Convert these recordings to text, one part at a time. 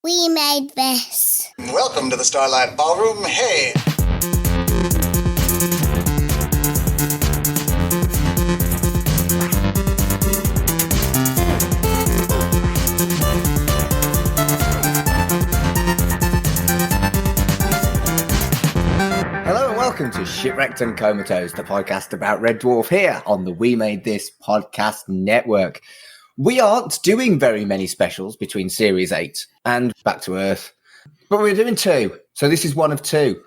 We made this. Welcome to the Starlight Ballroom. Hey! Hello and welcome to Shipwrecked and Comatose, the podcast about Red Dwarf here on the We Made This podcast network. We aren't doing very many specials between Series 8 and Back to Earth, but we're doing two. So this is one of two.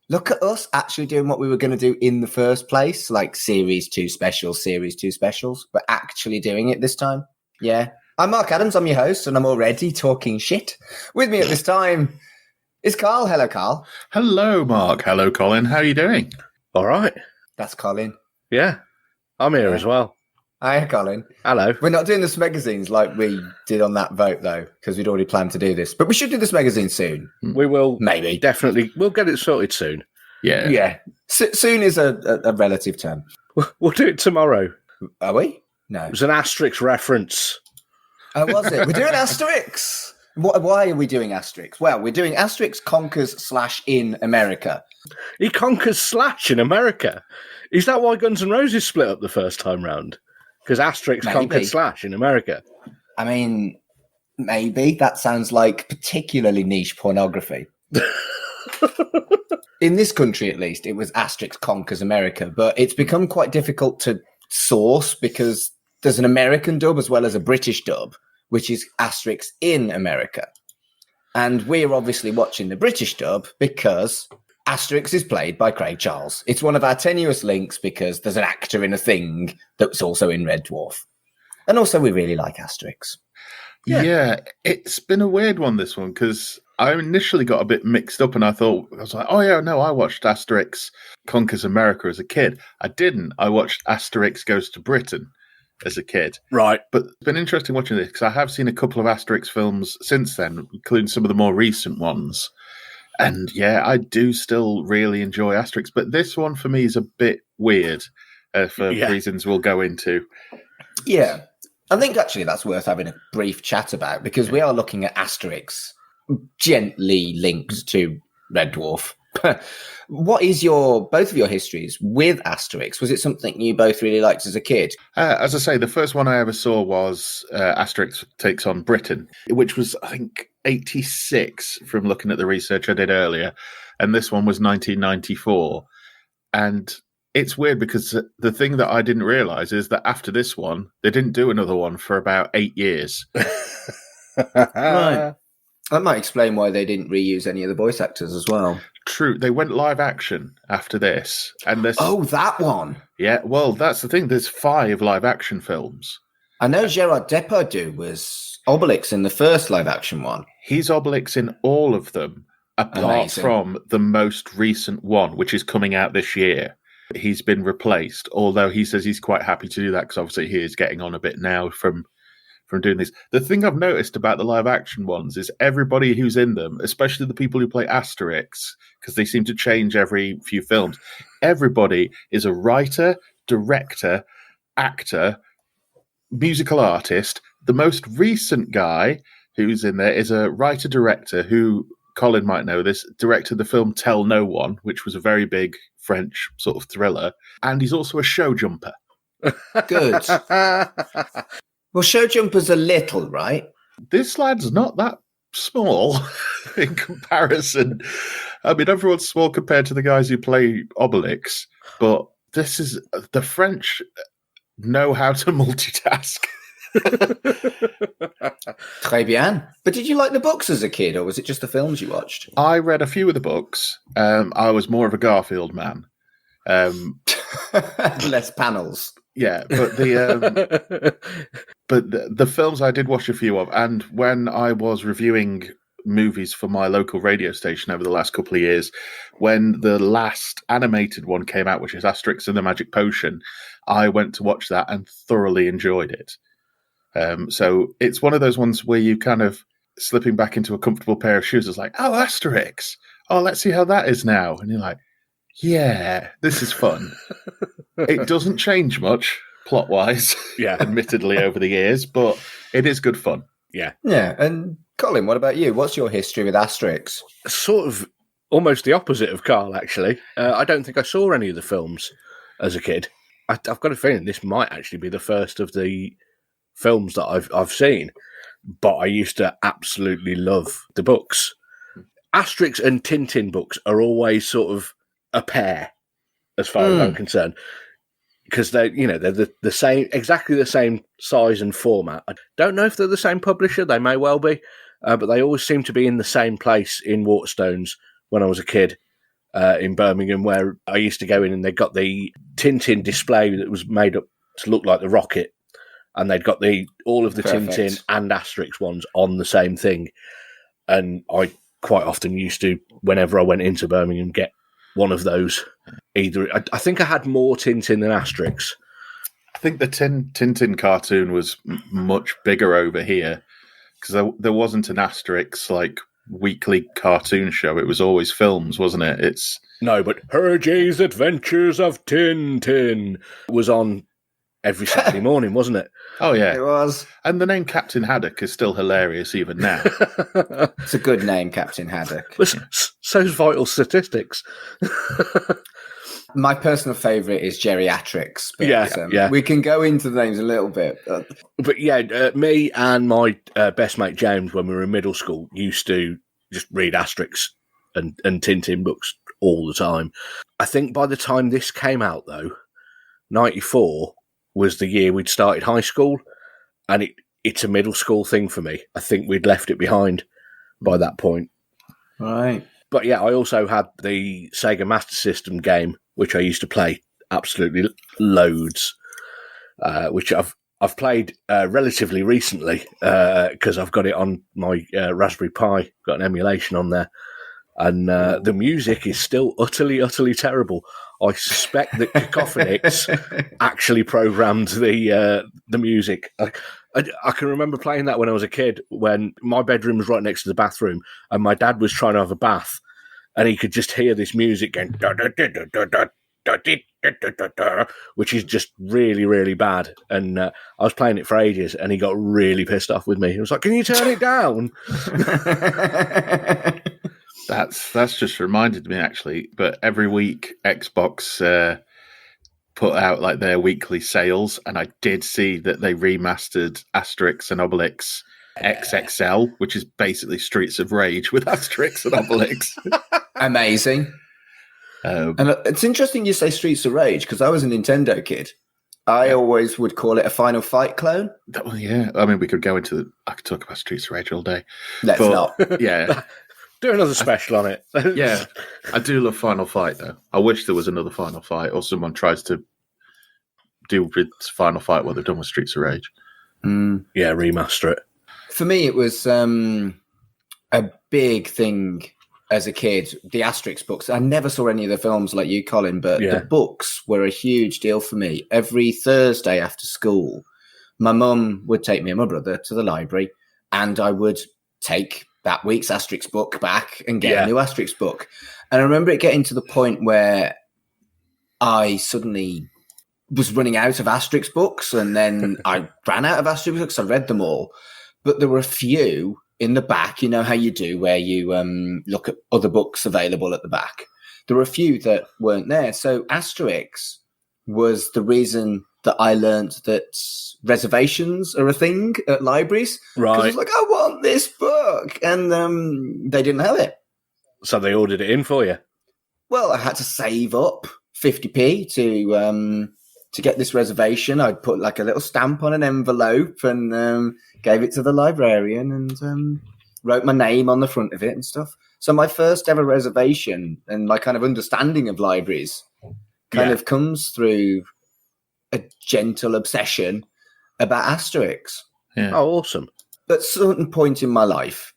Look at us actually doing what we were going to do in the first place, like Series 2 specials, but actually doing it this time. Yeah. I'm Mark Adams, I'm your host, and I'm already talking shit. With me at this time is Carl. Hello, Carl. Hello, Mark. Hello, Colin. How are you doing? All right. That's Colin. Yeah. I'm here as well. Hi, Colin. Hello. We're not doing this magazines like we did on that vote, though, because we'd already planned to do this. But we should do this magazine soon. We will. Maybe. Definitely. We'll get it sorted soon. Yeah. Yeah. Soon is a relative term. We'll do it tomorrow. Are we? No. It was an Asterix reference. Oh, was it? We're doing Asterix. Why are we doing Asterix? Well, we're doing Asterix Conquers / America. He conquers Slash in America. Is that why Guns N' Roses split up the first time round? Because Asterix conquered Slash in America. I mean, maybe. That sounds like particularly niche pornography. In this country, at least, it was Asterix Conquers America, but it's become quite difficult to source because there's an American dub as well as a British dub, which is Asterix in America. And we're obviously watching the British dub because Asterix is played by Craig Charles. It's one of our tenuous links because there's an actor in a thing that's also in Red Dwarf. And also we really like Asterix. Yeah, it's been a weird one, this one, because I initially got a bit mixed up and I was like, oh yeah, no, I watched Asterix Conquers America as a kid. I didn't. I watched Asterix Goes to Britain as a kid. Right. But it's been interesting watching this because I have seen a couple of Asterix films since then, including some of the more recent ones. And yeah, I do still really enjoy Asterix, but this one for me is a bit weird for reasons we'll go into. Yeah, I think actually that's worth having a brief chat about because we are looking at Asterix gently linked to Red Dwarf. What is both of your histories with Asterix? Was it something you both really liked as a kid? As I say, the first one I ever saw was Asterix Takes on Britain, which was, I think, 86 from looking at the research I did earlier. And this one was 1994. And it's weird because the thing that I didn't realise is that after this one, they didn't do another one for about 8 years. Right. That might explain why they didn't reuse any of the voice actors as well. True. They went live action after this. And Oh, that one. Yeah, well, that's the thing. There's 5 live action films. I know Gerard Depardieu was Obelix in the first live action one. He's Obelix in all of them, apart from the most recent one, which is coming out this year. He's been replaced, although he says he's quite happy to do that because obviously he is getting on a bit now from doing this. The thing I've noticed about the live action ones is everybody who's in them, especially the people who play Asterix, because they seem to change every few films, everybody is a writer, director, actor, musical artist. The most recent guy who's in there is a writer-director who, Colin might know this, directed the film Tell No One, which was a very big French sort of thriller. And he's also a show jumper. Good. Well, show jumpers a little, right? This lad's not that small in comparison. I mean, everyone's small compared to the guys who play Obelix, but this is the French know how to multitask. Très bien. But did you like the books as a kid, or was it just the films you watched? I read a few of the books. I was more of a Garfield man. Less panels. Yeah, but the films I did watch a few of, and when I was reviewing movies for my local radio station over the last couple of years, when the last animated one came out, which is Asterix and the Magic Potion, I went to watch that and thoroughly enjoyed it. So it's one of those ones where you kind of slipping back into a comfortable pair of shoes. It's like, oh, Asterix. Oh, let's see how that is now. And you're like, yeah, this is fun. It doesn't change much plot-wise, admittedly, over the years, but it is good fun. Yeah. Yeah, and Colin, what about you? What's your history with Asterix? Sort of almost the opposite of Carl, actually. I don't think I saw any of the films as a kid. I've got a feeling this might actually be the first of the films that I've seen, but I used to absolutely love the books. Asterix and Tintin books are always sort of a pair, as far as I'm concerned, because they're the same, exactly the same size and format. I don't know if they're the same publisher; they may well be, but they always seem to be in the same place in Waterstones when I was a kid in Birmingham, where I used to go in, and they got the Tintin display that was made up to look like the rocket, and they'd got all of the Perfect. Tintin and Asterix ones on the same thing, and I quite often used to, whenever I went into Birmingham, get one of those. Either I think I had more Tintin than Asterix. I think the Tintin cartoon was much bigger over here because there wasn't an Asterix like weekly cartoon show. It was always films, wasn't it? No, but Hergé's Adventures of Tintin was on every Saturday morning, wasn't it? Oh, yeah. It was. And the name Captain Haddock is still hilarious even now. It's a good name, Captain Haddock. So's Vital Statistics. My personal favourite is Geriatrics. But, yeah. We can go into the names a little bit. But yeah, me and my best mate James, when we were in middle school, used to just read Asterix and Tintin books all the time. I think by the time this came out, though, 94 was the year we'd started high school, and it's a middle school thing for me. I think we'd left it behind by that point. Right. But yeah, I also had the Sega Master System game, which I used to play absolutely loads, which I've played relatively recently because I've got it on my Raspberry Pi, got an emulation on there, and the music is still utterly, utterly terrible. I suspect that Cacophonics actually programmed the music. I can remember playing that when I was a kid, when my bedroom was right next to the bathroom, and my dad was trying to have a bath, and he could just hear this music going, which is just really, really bad. And I was playing it for ages, and he got really pissed off with me. He was like, "Can you turn it down?" That's just reminded me, actually. But every week, Xbox put out like their weekly sales, and I did see that they remastered Asterix and Obelix XXL, which is basically Streets of Rage with Asterix and Obelix. Amazing. And it's interesting you say Streets of Rage, because I was a Nintendo kid. I always would call it a Final Fight clone. Well, yeah, I mean, I could talk about Streets of Rage all day. Let's not. Yeah. Do another special on it. Yeah, I do love Final Fight, though. I wish there was another Final Fight, or someone tries to do with Final Fight what they've done with Streets of Rage. Yeah, remaster it. For me, it was a big thing as a kid, the Asterix books. I never saw any of the films like you, Colin, but the books were a huge deal for me. Every Thursday after school, my mum would take me and my brother to the library, and I would take that week's Asterix book back and get a new Asterix book. And I remember it getting to the point where I suddenly was running out of Asterix books, and then I ran out of Asterix books. I read them all, but there were a few in the back. You know how you do, where you look at other books available at the back. There were a few that weren't there. So Asterix was the reason that I learned that reservations are a thing at libraries. Right. Because I was like, I want this book. And they didn't have it. So they ordered it in for you? Well, I had to save up 50p to get this reservation. I'd put like a little stamp on an envelope and gave it to the librarian and wrote my name on the front of it and stuff. So my first ever reservation and my kind of understanding of libraries kind of comes through a gentle obsession about Asterix. Yeah. Oh, awesome. At a certain point in my life,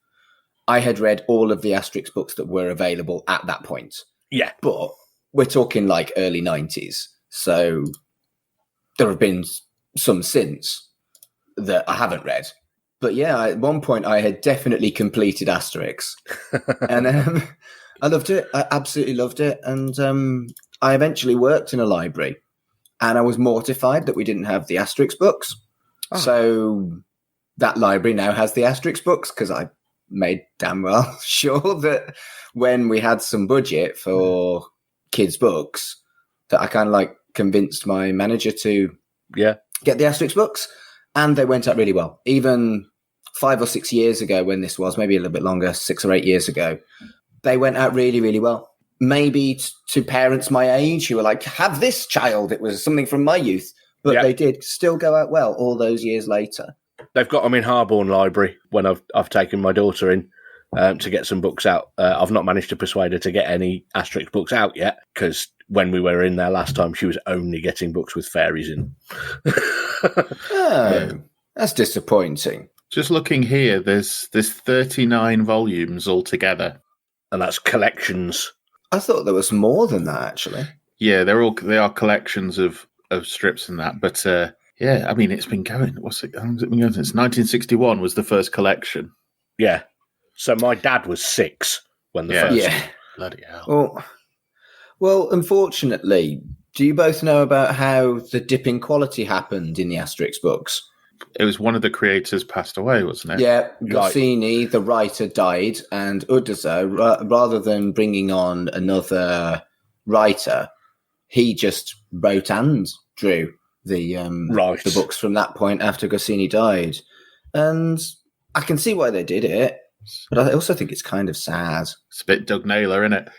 I had read all of the Asterix books that were available at that point. Yeah. But we're talking like early 90s. So there have been some since that I haven't read. But yeah, at one point I had definitely completed Asterix. And I loved it. I absolutely loved it. And I eventually worked in a library. And I was mortified that we didn't have the Asterix books. Oh. So that library now has the Asterix books because I made damn well sure that when we had some budget for kids' books, that I kind of like convinced my manager to get the Asterix books, and they went out really well. Even 5 or 6 years ago, when this was, maybe a little bit longer, 6 or 8 years ago, they went out really, really well. Maybe to parents my age who were like, have this, child. It was something from my youth. But they did still go out well all those years later. They've got them in Harborne Library when I've taken my daughter in to get some books out. I've not managed to persuade her to get any Asterix books out yet, because when we were in there last time, she was only getting books with fairies in. That's disappointing. Just looking here, there's 39 volumes altogether. And that's collections. I thought there was more than that, actually. Yeah, they are collections of strips and that. But yeah, I mean, it's been going. How long has it been going since? 1961 was the first collection. Yeah. So my dad was 6 when the first. Yeah. Bloody hell. Well, unfortunately, do you both know about how the dip in quality happened in the Asterix books? It was one of the creators passed away, wasn't it? Yeah, Goscinny, the writer, died, and Uderzo, rather than bringing on another writer, he just wrote and drew the books from that point after Goscinny died. And I can see why they did it, but I also think it's kind of sad. It's a bit Doug Naylor, isn't it?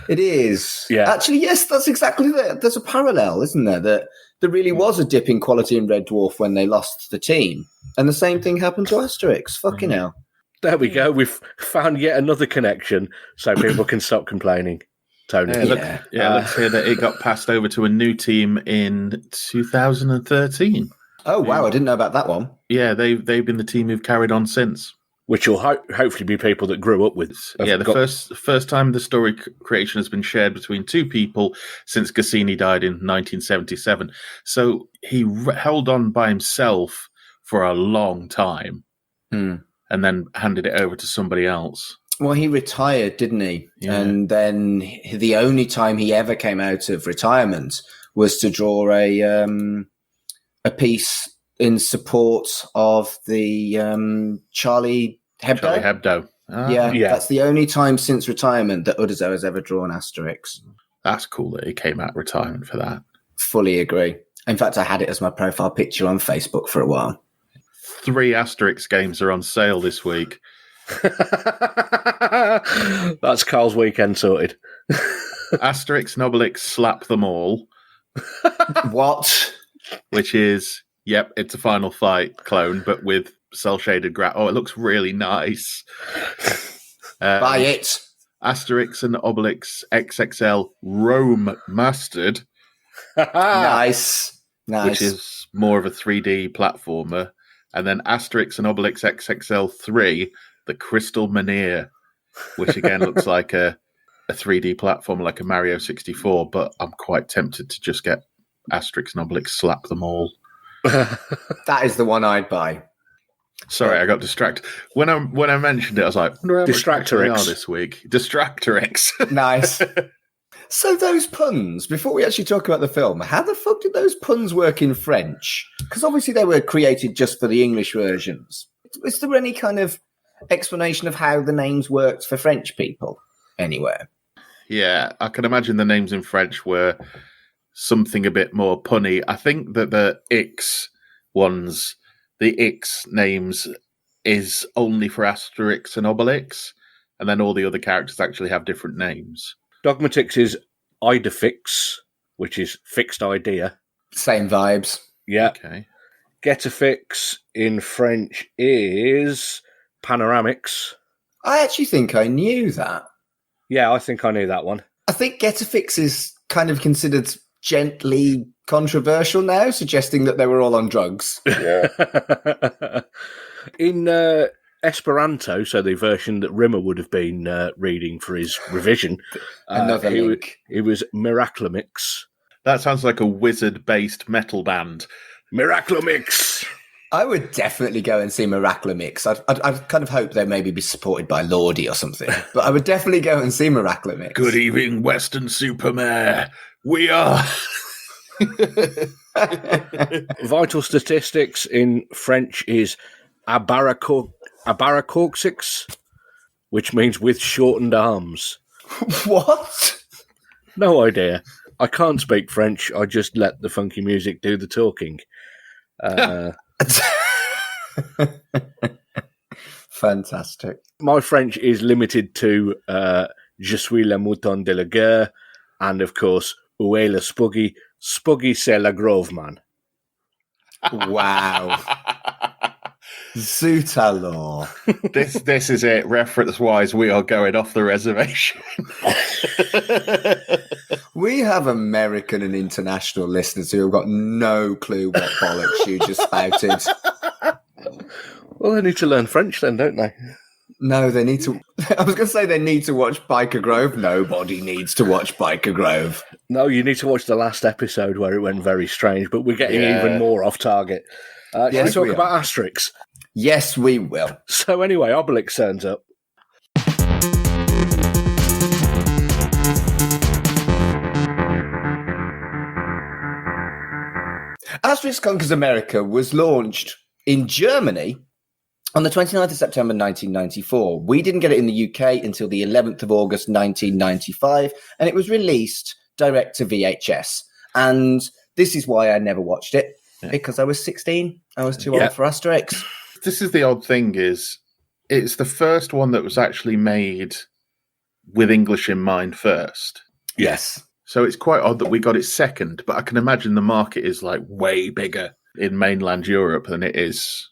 It is. Yeah. Actually, yes, that's exactly it. There's a parallel, isn't there? That there really was a dip in quality in Red Dwarf when they lost the team. And the same thing happened to Asterix. Fucking hell. There we go. We've found yet another connection so people can stop complaining. Tony. Let's hear that it got passed over to a new team in 2013. Oh, wow. I didn't know about that one. Yeah, they've been the team who've carried on since. Which will hopefully be people that grew up with. First time the story creation has been shared between two people since Goscinny died in 1977. So he held on by himself for a long time and then handed it over to somebody else. Well, he retired, didn't he? Yeah. And then the only time he ever came out of retirement was to draw a piece in support of the Charlie Hebdo. Charlie Hebdo. Yeah, that's the only time since retirement that Uderzo has ever drawn Asterix. That's cool that he came out of retirement for that. Fully agree. In fact, I had it as my profile picture on Facebook for a while. 3 Asterix games are on sale this week. That's Carl's weekend sorted. Asterix and Obelix Slap Them All. What? Which is, it's a Final Fight clone, but with cel-shaded it looks really nice. Buy it. Asterix and Obelix XXL Rome Mastered. Nice. Which is more of a 3D platformer. And then Asterix and Obelix XXL 3, the Crystal Menhir, which again looks like a 3D platformer, like a Mario 64, but I'm quite tempted to just get Asterix and Obelix Slap Them All. That is the one I'd buy. Sorry, I got distracted. When I mentioned it, I was like, Distractorix this week. Distractorix. Nice. So those puns, before we actually talk about the film, how the fuck did those puns work in French? Because obviously they were created just for the English versions. Is there any kind of explanation of how the names worked for French people anywhere? Yeah, I can imagine the names in French were something a bit more punny. I think that the X ones, the X names is only for Asterix and Obelix, and then all the other characters actually have different names. Dogmatix is Idefix, which is fixed idea. Same vibes. Yeah. Okay. Getafix in French is Panoramics. I actually think I knew that. Yeah, I think I knew that one. I think Getafix is kind of considered gently controversial now, suggesting that they were all on drugs. Yeah. In Esperanto, so the version that Rimmer would have been reading for his revision, another link. It was Miraclamix. That sounds like a wizard-based metal band. Miraclamix! I would definitely go and see Miraclamix. I'd kind of hope they maybe be supported by Lordy or something, but I would definitely go and see Miraclamix. Good evening, Western Supermare. We are... Vital statistics in French is Abaracorxix. which means with shortened arms. What? No idea. I can't speak French. I just let the funky music do the talking. Fantastic. My French is limited to Je suis le mouton de la guerre, and of course, où est le spuggy? Spuggy c'est la grove man. Wow. Zoot alors. This is it. Reference-wise, we are going off the reservation. We have American and international listeners who have got no clue what bollocks you just spouted. Well, they need to learn French then, don't they? No, they need to... I was going to say they need to watch Biker Grove. Nobody needs to watch Biker Grove. No, you need to watch the last episode where it went very strange, but we're getting even more off target. Shall we talk about Asterix? Yes, we will. So anyway, Obelix turns up. Asterix Conquers America was launched in Germany on the 29th of September 1994. We didn't get it in the UK until the 11th of August 1995, and it was released direct to VHS. And this is why I never watched it, because I was 16. I was too old for Asterix. This is the odd thing, is it's the first one that was actually made with English in mind first. Yes. So it's quite odd that we got it second, but I can imagine the market is like way bigger in mainland Europe than it is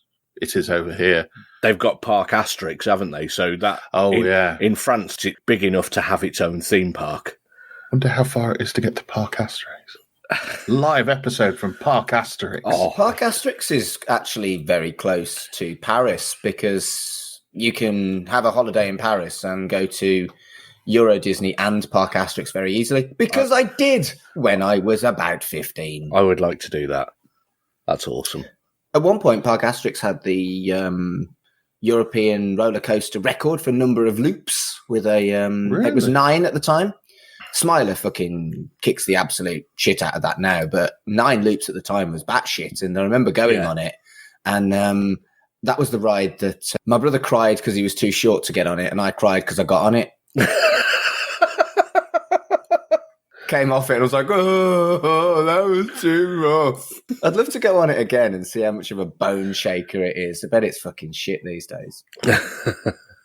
over here. They've got Park Asterix, haven't they? So that in France, it's big enough to have its own theme park. I wonder how far it is to get to Park Asterix. Live episode from Park Asterix. Oh. Park Asterix is actually very close to Paris, because you can have a holiday in Paris and go to Euro Disney and Park Asterix very easily, because I did when I was about 15. I would like to do that. That's awesome. At one point, Park Asterix had the European roller coaster record for number of loops with a, Really? it was 9 at the time. Smiler fucking kicks the absolute shit out of that now, but 9 loops at the time was batshit. And I remember going on it, and that was the ride that my brother cried because he was too short to get on it, and I cried because I got on it. Came off it and I was like, oh, that was too rough. I'd love to go on it again and see how much of a bone shaker it is. I bet it's fucking shit these days.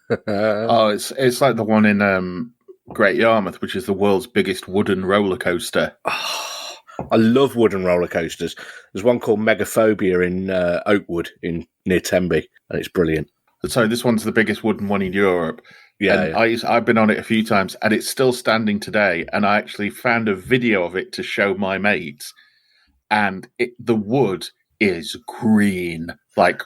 It's like the one in Great Yarmouth, which is the world's biggest wooden roller coaster. Oh, I love wooden roller coasters. There's one called Megaphobia in Oakwood near Tenby, and it's brilliant. So this one's the biggest wooden one in Europe. Yeah, I've been on it a few times, and it's still standing today. And I actually found a video of it to show my mates, and the wood is green, like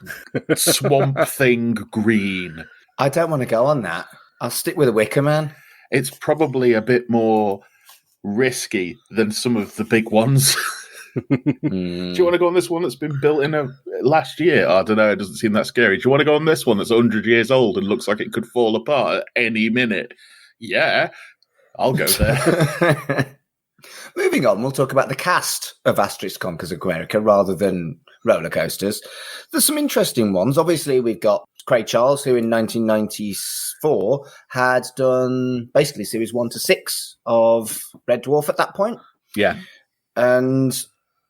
Swamp Thing green. I don't want to go on that. I'll stick with a Wicker Man. It's probably a bit more risky than some of the big ones. Do you want to go on this one that's been built in last year? I don't know. It doesn't seem that scary. Do you want to go on this one that's 100 years old and looks like it could fall apart at any minute? Yeah, I'll go there. Moving on, we'll talk about the cast of Asterix Conquers America rather than roller coasters. There's some interesting ones. Obviously, we've got Craig Charles, who in 1994 had done basically series 1 to 6 of Red Dwarf at that point. Yeah. And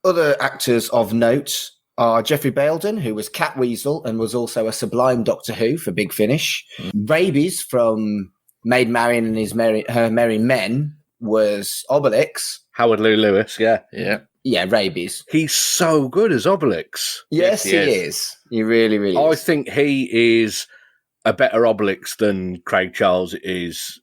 other actors of note are Geoffrey Bayldon, who was Catweasel and was also a Sublime Doctor Who for Big Finish. Rabies from Maid Marian and Her Merry Men was Obelix. Howard Lew Lewis, yeah. Yeah, Rabies. He's so good as Obelix. Yes, he is. He really, really is. I think he is a better Obelix than Craig Charles is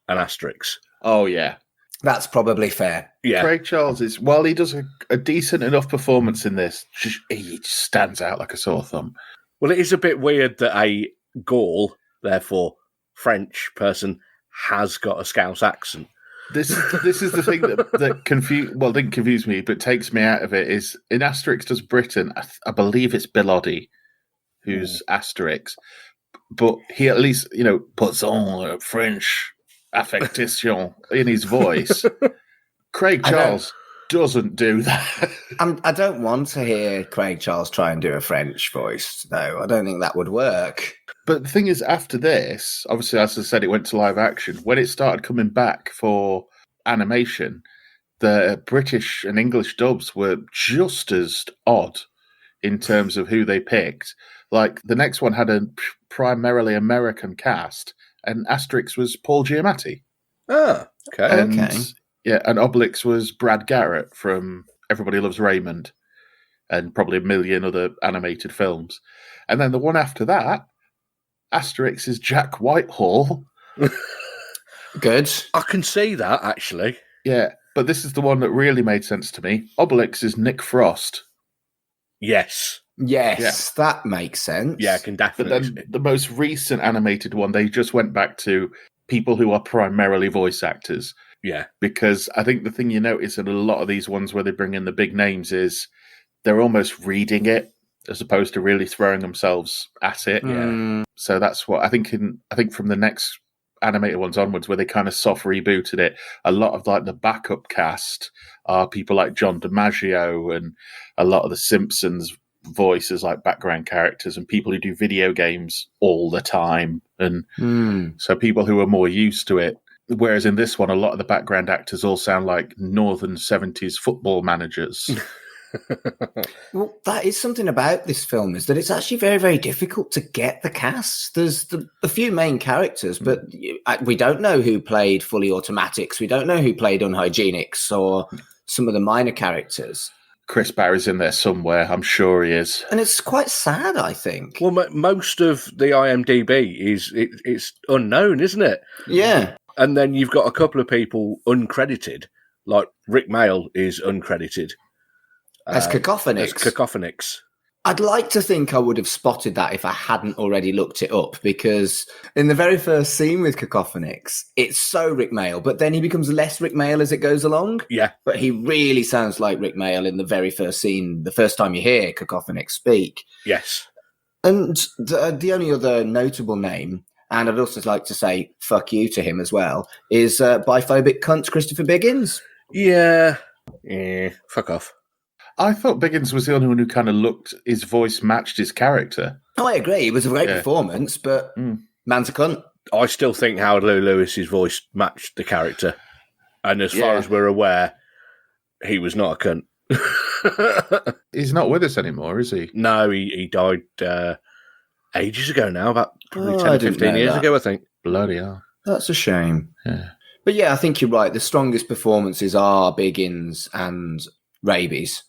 an Asterix. Oh, yeah. That's probably fair. Yeah. Craig Charles is, while he does a decent enough performance in this, he just stands out like a sore thumb. Well, it is a bit weird that a Gaul, therefore French person, has got a Scouse accent. This is the thing that didn't confuse me, but takes me out of it, is in Asterix Does Britain, I believe it's Bill Oddie who's Asterix, but he at least, puts on a French affectation in his voice. Craig Charles doesn't do that. I don't want to hear Craig Charles try and do a French voice, though. I don't think that would work. But the thing is, after this, obviously, as I said, it went to live action. When it started coming back for animation, the British and English dubs were just as odd in terms of who they picked. Like, the next one had a primarily American cast, and Asterix was Paul Giamatti. Ah, okay. Okay. Yeah, and Obelix was Brad Garrett from Everybody Loves Raymond and probably a million other animated films. And then the one after that, Asterix is Jack Whitehall. Good. I can see that, actually. Yeah, but this is the one that really made sense to me. Obelix is Nick Frost. Yes. Yes, that makes sense. Yeah, I can But definitely then the most recent animated one, they just went back to people who are primarily voice actors. Yeah. Because I think the thing you notice in a lot of these ones where they bring in the big names is they're almost reading it as opposed to really throwing themselves at it. Yeah. So that's what I think from the next animated ones onwards, where they kind of soft rebooted it, a lot of like the backup cast are people like John DiMaggio and a lot of the Simpsons voices, like background characters, and people who do video games all the time. And so people who are more used to it. Whereas in this one, a lot of the background actors all sound like northern 70s football managers. Well, that is something about this film, is that it's actually very, very difficult to get the cast. There's a few main characters, but we don't know who played Fully Automatics. We don't know who played Unhygienics or some of the minor characters. Chris Barry's in there somewhere, I'm sure he is. And it's quite sad, I think. Well, most of the IMDb it's unknown, isn't it? Yeah. And then you've got a couple of people uncredited, like Rick Mail is uncredited. As Cacophonix. As Cacophonix. I'd like to think I would have spotted that if I hadn't already looked it up, because in the very first scene with Cacophonix, it's so Rick Mail, but then he becomes less Rick Mail as it goes along. Yeah. But he really sounds like Rick Mail in the very first scene, the first time you hear Cacophonix speak. Yes. And the only other notable name, and I'd also like to say fuck you to him as well, is biphobic cunt Christopher Biggins. Yeah. Fuck off. I thought Biggins was the only one who kind of looked, his voice matched his character. Oh, I agree. It was a great performance, but man's a cunt. I still think Howard Lewis's voice matched the character. And as far as we're aware, he was not a cunt. He's not with us anymore, is he? No, he died ages ago now, about probably 10 I or didn't 15 know years that. ago, I think. Bloody hell. That's a shame. Yeah. But yeah, I think you're right. The strongest performances are Biggins and Rabies.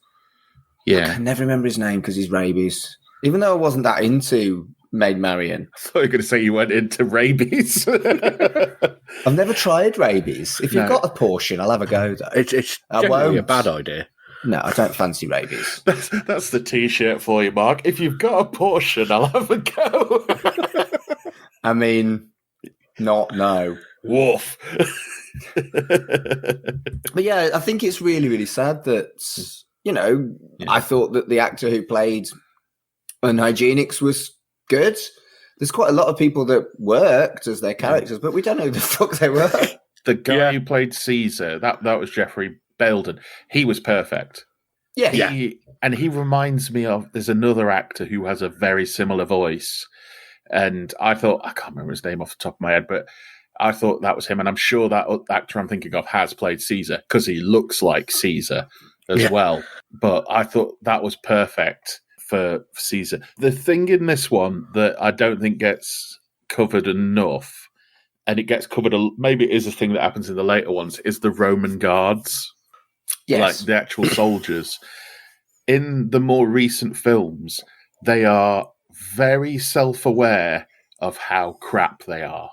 I Yeah. can never remember his name because he's Rabies. Even though I wasn't that into Maid Marian. I thought you were going to say you went into rabies. I've never tried Rabies. If you've No. got a portion, I'll have a go, though. It's I generally won't. a bad idea. No, I don't fancy Rabies. That's the T-shirt for you, Mark. If you've got a portion, I'll have a go. I mean, no. Woof. But yeah, I think it's really, really sad that, I thought that the actor who played Unhygienics was good. There's quite a lot of people that worked as their characters, but we don't know who the fuck they were. The guy who played Caesar, that was Jeffrey Belden. He was perfect. Yeah. He reminds me of, there's another actor who has a very similar voice. And I thought, I can't remember his name off the top of my head, but I thought that was him. And I'm sure that actor I'm thinking of has played Caesar because he looks like Caesar as well. But I thought that was perfect for Caesar. The thing in this one that I don't think gets covered enough, and it gets covered, maybe it is a thing that happens in the later ones, is the Roman guards. Yes. Like the actual soldiers. In the more recent films, they are very self-aware of how crap they are.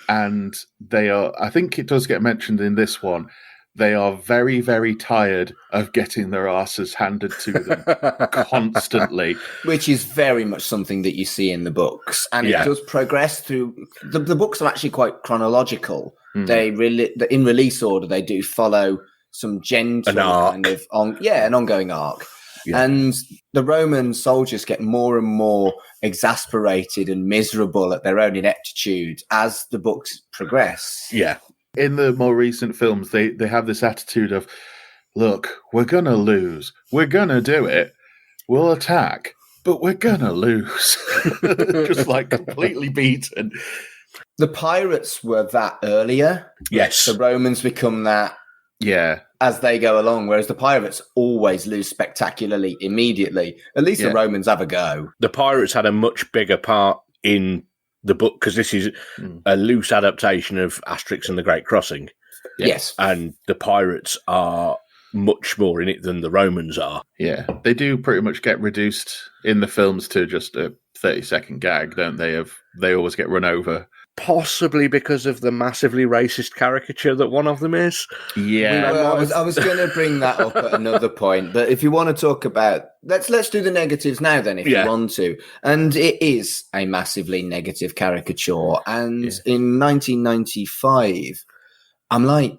And they are, I think it does get mentioned in this one, they are very, very tired of getting their asses handed to them constantly. Which is very much something that you see in the books. And it does progress through. The books are actually quite chronological. They in release order, they do follow some gentle kind of an ongoing arc. Yeah. And the Roman soldiers get more and more exasperated and miserable at their own ineptitude as the books progress. Yeah. In the more recent films, they have this attitude of, look, we're going to lose. We're going to do it. We'll attack. but we're gonna lose. Just like completely beaten. The pirates were that earlier. Yes. The Romans become that as they go along, whereas the pirates always lose spectacularly immediately. At least the Romans have a go. The pirates had a much bigger part in the book, because this is a loose adaptation of Asterix and the Great Crossing. Yes. And the pirates are much more in it than the Romans are. Yeah, they do pretty much get reduced in the films to just a 30-second gag, don't they? They always get run over. Possibly because of the massively racist caricature that one of them is. Yeah. Well, I was going to bring that up at another point, but if you want to talk about... Let's do the negatives now then, if you want to. And it is a massively negative caricature. And in 1995, I'm like,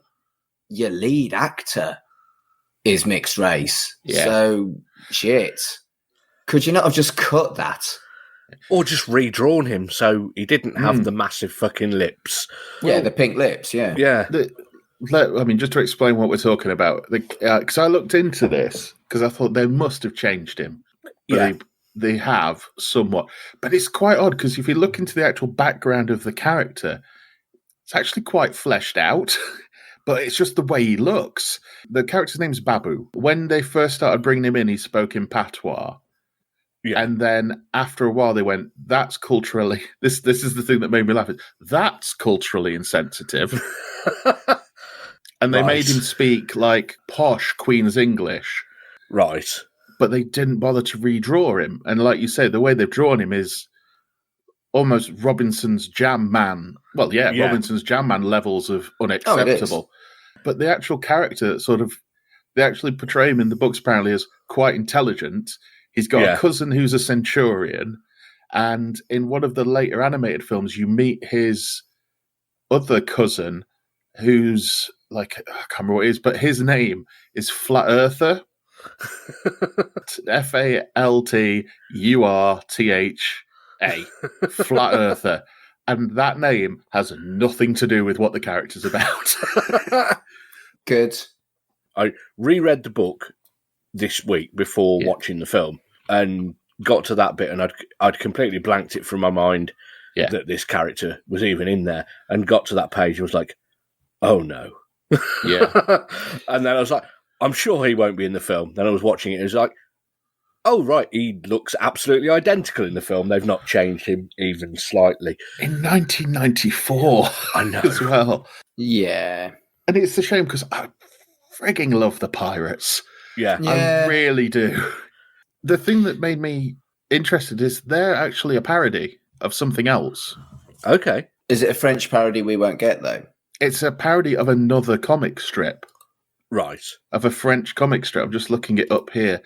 your lead actor is mixed race. Yeah. So, shit. Could you not have just cut that? Or just redrawn him so he didn't have the massive fucking lips. Yeah, the pink lips, yeah. Yeah. I mean, just to explain what we're talking about, because I looked into this, because I thought they must have changed him. But they have somewhat. But it's quite odd, because if you look into the actual background of the character, it's actually quite fleshed out. But it's just the way he looks. The character's name's Babu. When they first started bringing him in, he spoke in patois. Yeah. And then after a while, they went, that's culturally... This is the thing that made me laugh. That's culturally insensitive. And they made him speak like posh Queen's English. Right. But they didn't bother to redraw him. And like you say, the way they've drawn him is almost Robinson's Jam Man. Well, Robinson's Jam Man levels of unacceptable. But the actual character they actually portray him in the books apparently as quite intelligent. He's got a cousin who's a centurion, and in one of the later animated films, you meet his other cousin, who's like, I can't remember what it is, but his name is Flat Earther. FALTURTHA. Flat Earther. And that name has nothing to do with what the character's about. Good. I reread the book this week before watching the film and got to that bit, and I'd completely blanked it from my mind that this character was even in there, and got to that page and was like, oh no. Yeah. And then I was like, I'm sure he won't be in the film. Then I was watching it and it was like, oh right, he looks absolutely identical in the film. They've not changed him even slightly. In 1994. I know. As well. Yeah. And it's a shame because I frigging love the pirates. Yeah. I really do. The thing that made me interested is they're actually a parody of something else. Okay. Is it a French parody we won't get, though? It's a parody of another comic strip. Right. Of a French comic strip. I'm just looking it up here.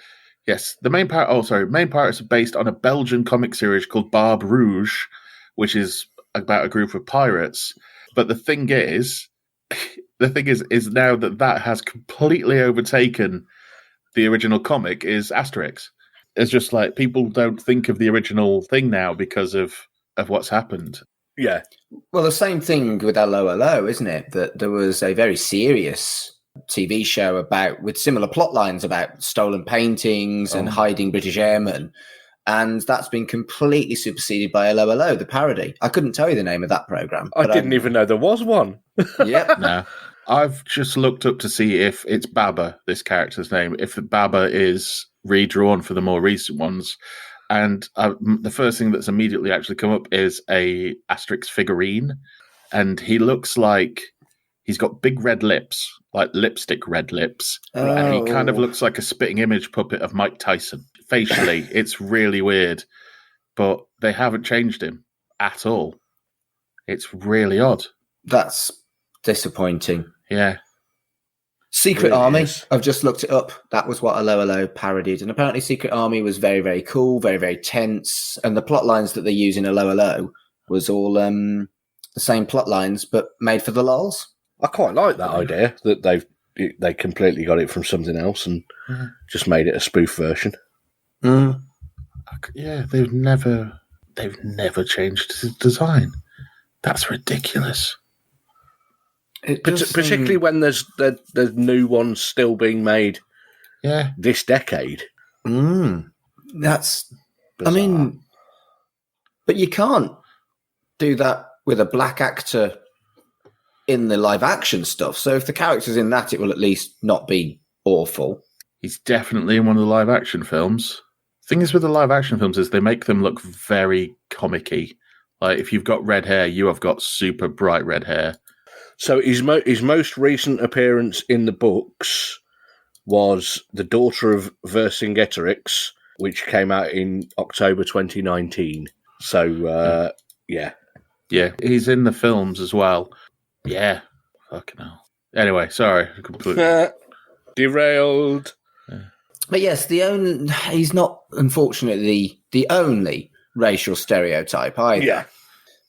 Yes, the main pirates are based on a Belgian comic series called Barbe Rouge, which is about a group of pirates. But the thing is now that has completely overtaken the original comic is Asterix. It's just like people don't think of the original thing now because of what's happened. Yeah. Well, the same thing with Hello, isn't it? That there was a very serious TV show with similar plot lines about stolen paintings and hiding British airmen. And that's been completely superseded by Hello, the parody. I couldn't tell you the name of that programme. I didn't even know there was one. Yep. No. I've just looked up to see if it's Baba, this character's name, if Baba is redrawn for the more recent ones. And the first thing that's immediately actually come up is a Asterix figurine. And he looks like he's got big red lips, like lipstick red lips. Oh. And he kind of looks like a spitting image puppet of Mike Tyson. Facially, it's really weird. But they haven't changed him at all. It's really odd. That's disappointing. Yeah. Secret really Army. I've just looked it up. That was what Hello parodied. And apparently Secret Army was very, very cool, very, very tense. And the plot lines that they use in Hello was all the same plot lines, but made for the lols. I quite like that idea, that they completely got it from something else and just made it a spoof version. Mm. Yeah, they've never changed his design. That's ridiculous. Particularly when there's new ones still being made this decade. That's bizarre. I mean, but you can't do that with a black actor in the live action stuff. So if the character's in that, it will at least not be awful. He's definitely in one of the live action films. Thing is with the live action films is they make them look very comic-y. Like if you've got red hair, you have got super bright red hair. So his most recent appearance in the books was The Daughter of Vercingetorix, which came out in October 2019. So, yeah. Yeah, he's in the films as well. Yeah. Fucking hell. Anyway, sorry. Completely. Derailed. But yes, he's not, unfortunately, the only racial stereotype either. Yeah.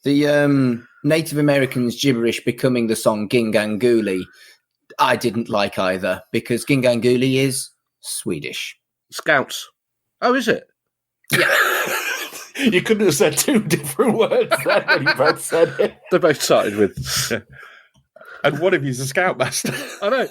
The Native Americans gibberish becoming the song Ginganguli, I didn't like either, because Ginganguli is Swedish. Scouts. Oh, is it? Yeah. You couldn't have said two different words then when you both said it. They both started with... And one of you's a scoutmaster. I know.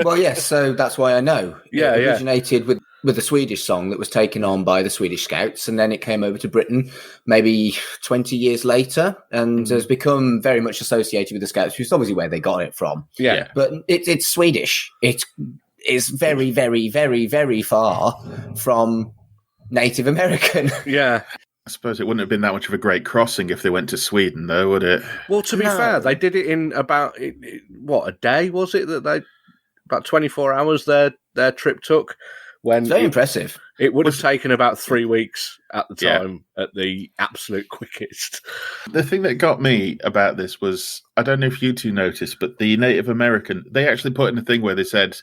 Well, yes, so that's why I know. Yeah, it originated with a Swedish song that was taken on by the Swedish Scouts, and then it came over to Britain maybe 20 years later, and has become very much associated with the Scouts, which is obviously where they got it from. Yeah. But it's Swedish. It is very, very, very, very far from Native American. Yeah. I suppose it wouldn't have been that much of a great crossing if they went to Sweden, though, would it? Well, to be fair, they did it in about, a day, was it? About 24 hours their trip took. It's very impressive. It would have taken about 3 weeks at the time, at the absolute quickest. The thing that got me about this was, I don't know if you two noticed, but the Native American, they actually put in a thing where they said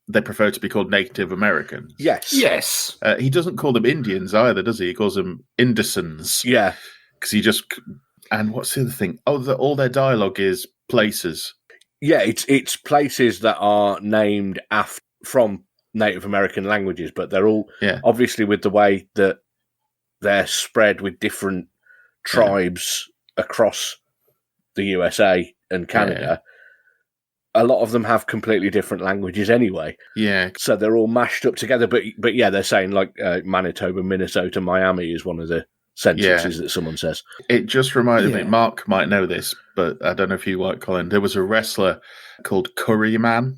they prefer to be called Native Americans. Yes. Yes. He doesn't call them Indians either, does he? He calls them Indisons. Yeah. Because he just... And what's the other thing? Oh, all their dialogue is places. Yeah, it's places that are named from Native American languages, but they're all obviously with the way that they're spread with different tribes across the USA and Canada. A lot of them have completely different languages anyway. Yeah. So they're all mashed up together. But yeah, they're saying like Manitoba, Minnesota, Miami is one of the sentences that someone says. It just reminded me, Mark might know this, but I don't know if you like Colin. There was a wrestler called Curryman.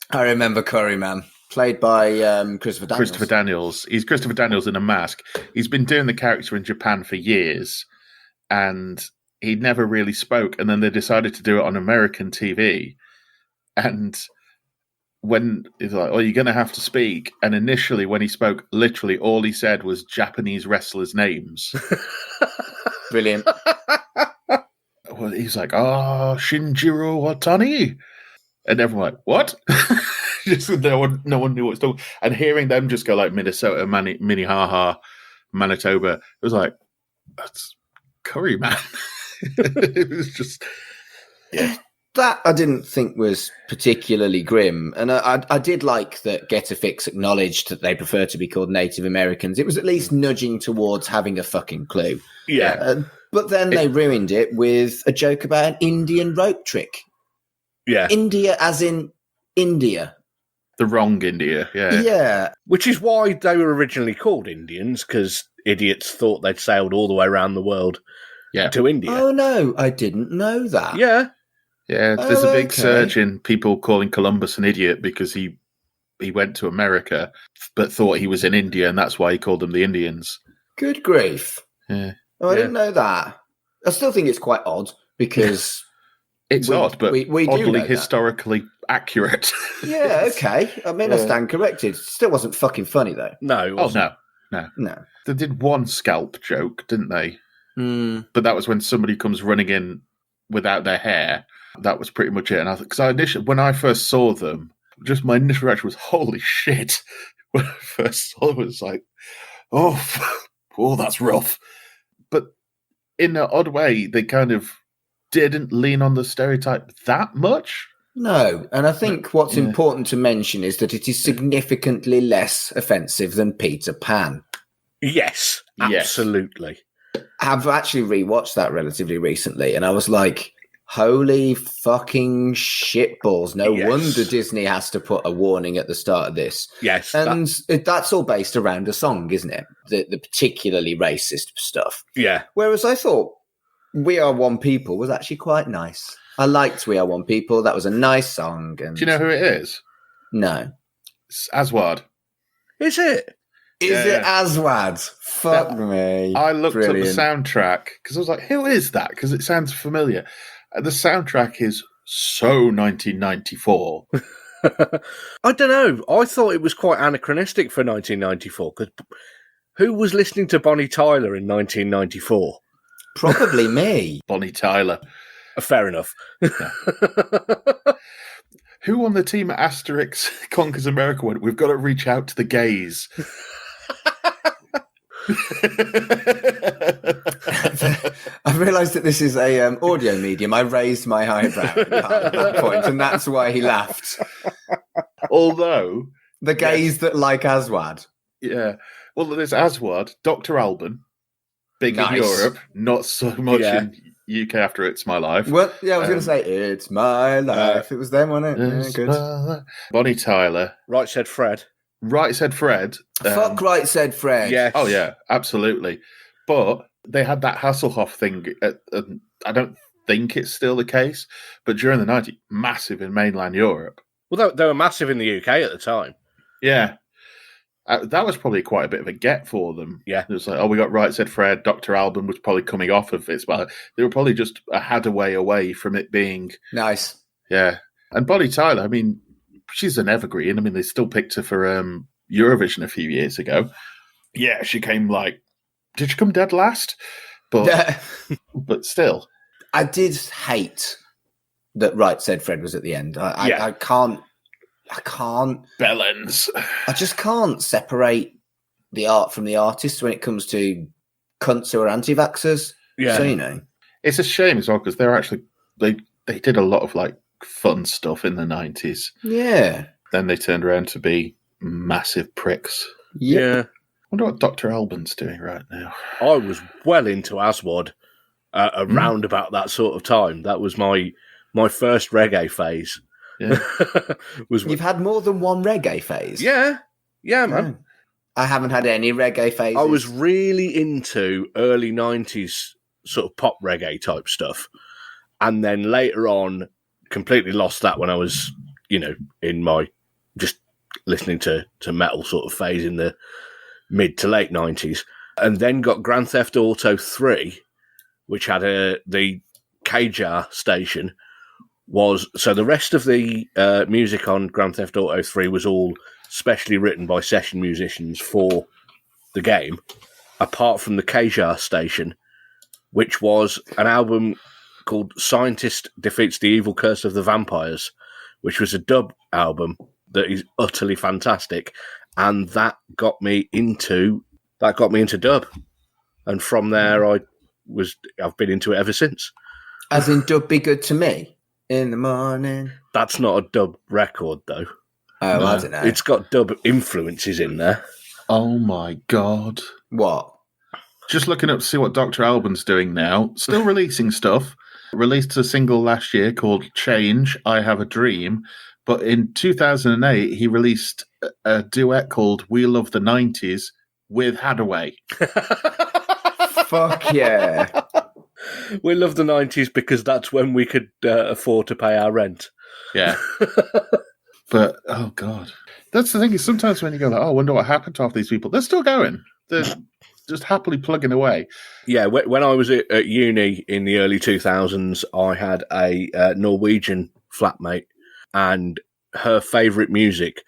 I remember Curryman, played by Christopher Daniels. Christopher Daniels. He's Christopher Daniels in a mask. He's been doing the character in Japan for years, and he never really spoke. And then they decided to do it on American TV. And when he's like, "Oh, you're going to have to speak," and initially when he spoke, literally all he said was Japanese wrestlers' names. Brilliant. Well, he's like, "Oh, Shinjiro Watani," and everyone like, "What?" Just no one knew what was talking. And hearing them just go like Minnesota, Minnehaha, Manitoba, it was like, that's Curry, man. It was just, That I didn't think was particularly grim. And I did like that Get a Fix acknowledged that they prefer to be called Native Americans. It was at least nudging towards having a fucking clue. Yeah. But then they ruined it with a joke about an Indian rope trick. Yeah. India as in India. the wrong India, yeah. Yeah. Which is why they were originally called Indians, because idiots thought they'd sailed all the way around the world to India. Oh, no, I didn't know that. Yeah. Yeah, there's a big surge in people calling Columbus an idiot because he went to America but thought he was in India, and that's why he called them the Indians. Good grief. Yeah. Oh, I didn't know that. I still think it's quite odd because... It's odd, but we oddly historically accurate. Yeah, okay. I mean, I stand corrected. Still wasn't fucking funny, though. No, it wasn't. No. They did one scalp joke, didn't they? Mm. But that was when somebody comes running in without their hair. That was pretty much it. And because when I first saw them, just my initial reaction was, holy shit. When I first saw them, it was like, oh, that's rough. But in an odd way, they kind of didn't lean on the stereotype that much. No, and I think what's important to mention is that it is significantly less offensive than Peter Pan. Yes, absolutely. I've actually rewatched that relatively recently, and I was like, Holy fucking shitballs. No Yes. wonder Disney has to put a warning at the start of this. Yes. And that's all based around a song, isn't it? The particularly racist stuff. Yeah. Whereas I thought We Are One People was actually quite nice. I liked We Are One People. That was a nice song. And Do you know who it is? No. It's Aswad. Is it? Is it Aswad? Fuck me. I looked Brilliant. up the soundtrack because I was like, who is that? Because it sounds familiar. The soundtrack is so 1994. I don't know. I thought it was quite anachronistic for 1994 because who was listening to Bonnie Tyler in 1994? Probably me. Bonnie Tyler. Fair enough. Who on the team at Asterix Conquers America went, we've got to reach out to the gays? I've realised that this is a audio medium. I raised my eyebrow at that point, and that's why he laughed. Although... The gays that like Aswad. Yeah. Well, there's Aswad, Dr. Alban, big Nice. in Europe, not so much in UK after It's My Life. Well, yeah, I was going to say, It's My Life. It was them, wasn't it? Yeah, good. Bonnie Tyler. Right Said Fred. Right Said Fred. Fuck Right Said Fred. Yes. Oh, yeah, absolutely. But they had that Hasselhoff thing. I don't think it's still the case, but during the 90s, massive in mainland Europe. Well, they were massive in the UK at the time. Yeah. That was probably quite a bit of a get for them. Yeah. It was like, oh, we got Right Said Fred. Dr. Alban was probably coming off of it. But they were probably just a Hadaway away from it being... Nice. Yeah. And Bonnie Tyler, I mean, she's an evergreen. I mean, they still picked her for Eurovision a few years ago. Yeah, she came did she come dead last? But but still. I did hate that Right Said Fred was at the end. I can't... Bellends. I just can't separate the art from the artist when it comes to cunts who are anti-vaxxers. Yeah. So, you know. It's a shame as well because they're actually... They did a lot of, fun stuff in the 90s. Yeah. Then they turned around to be massive pricks. Yeah. I wonder what Dr. Alban's doing right now. I was well into Aswad around about that sort of time. That was my first reggae phase. Yeah. You've had more than one reggae phase? Yeah, man. I haven't had any reggae phases. I was really into early 90s sort of pop reggae type stuff. And then later on, completely lost that when I was, in my just listening to metal sort of phase in the mid to late 90s. And then got Grand Theft Auto 3, which had the KJAR station. So the rest of the music on Grand Theft Auto 3 was all specially written by session musicians for the game, apart from the KJAR station, which was an album called Scientist Defeats the Evil Curse of the Vampires, which was a dub album that is utterly fantastic, and that got me into dub, and from there I've been into it ever since. As in Dub Be Good to Me? In the morning. That's not a dub record, though. Oh, no. I don't know. It's got dub influences in there. Oh, my God. What? Just looking up to see what Dr. Alban's doing now. Still releasing stuff. Released a single last year called Change, I Have a Dream. But in 2008, he released a duet called We Love the 90s with Hadaway. Fuck yeah. We love the 90s because that's when we could afford to pay our rent. Yeah. But, oh, God. That's the thing is sometimes when you go, I wonder what happened to half these people. They're still going. They're just happily plugging away. Yeah, when I was at uni in the early 2000s, I had a Norwegian flatmate, and her favourite music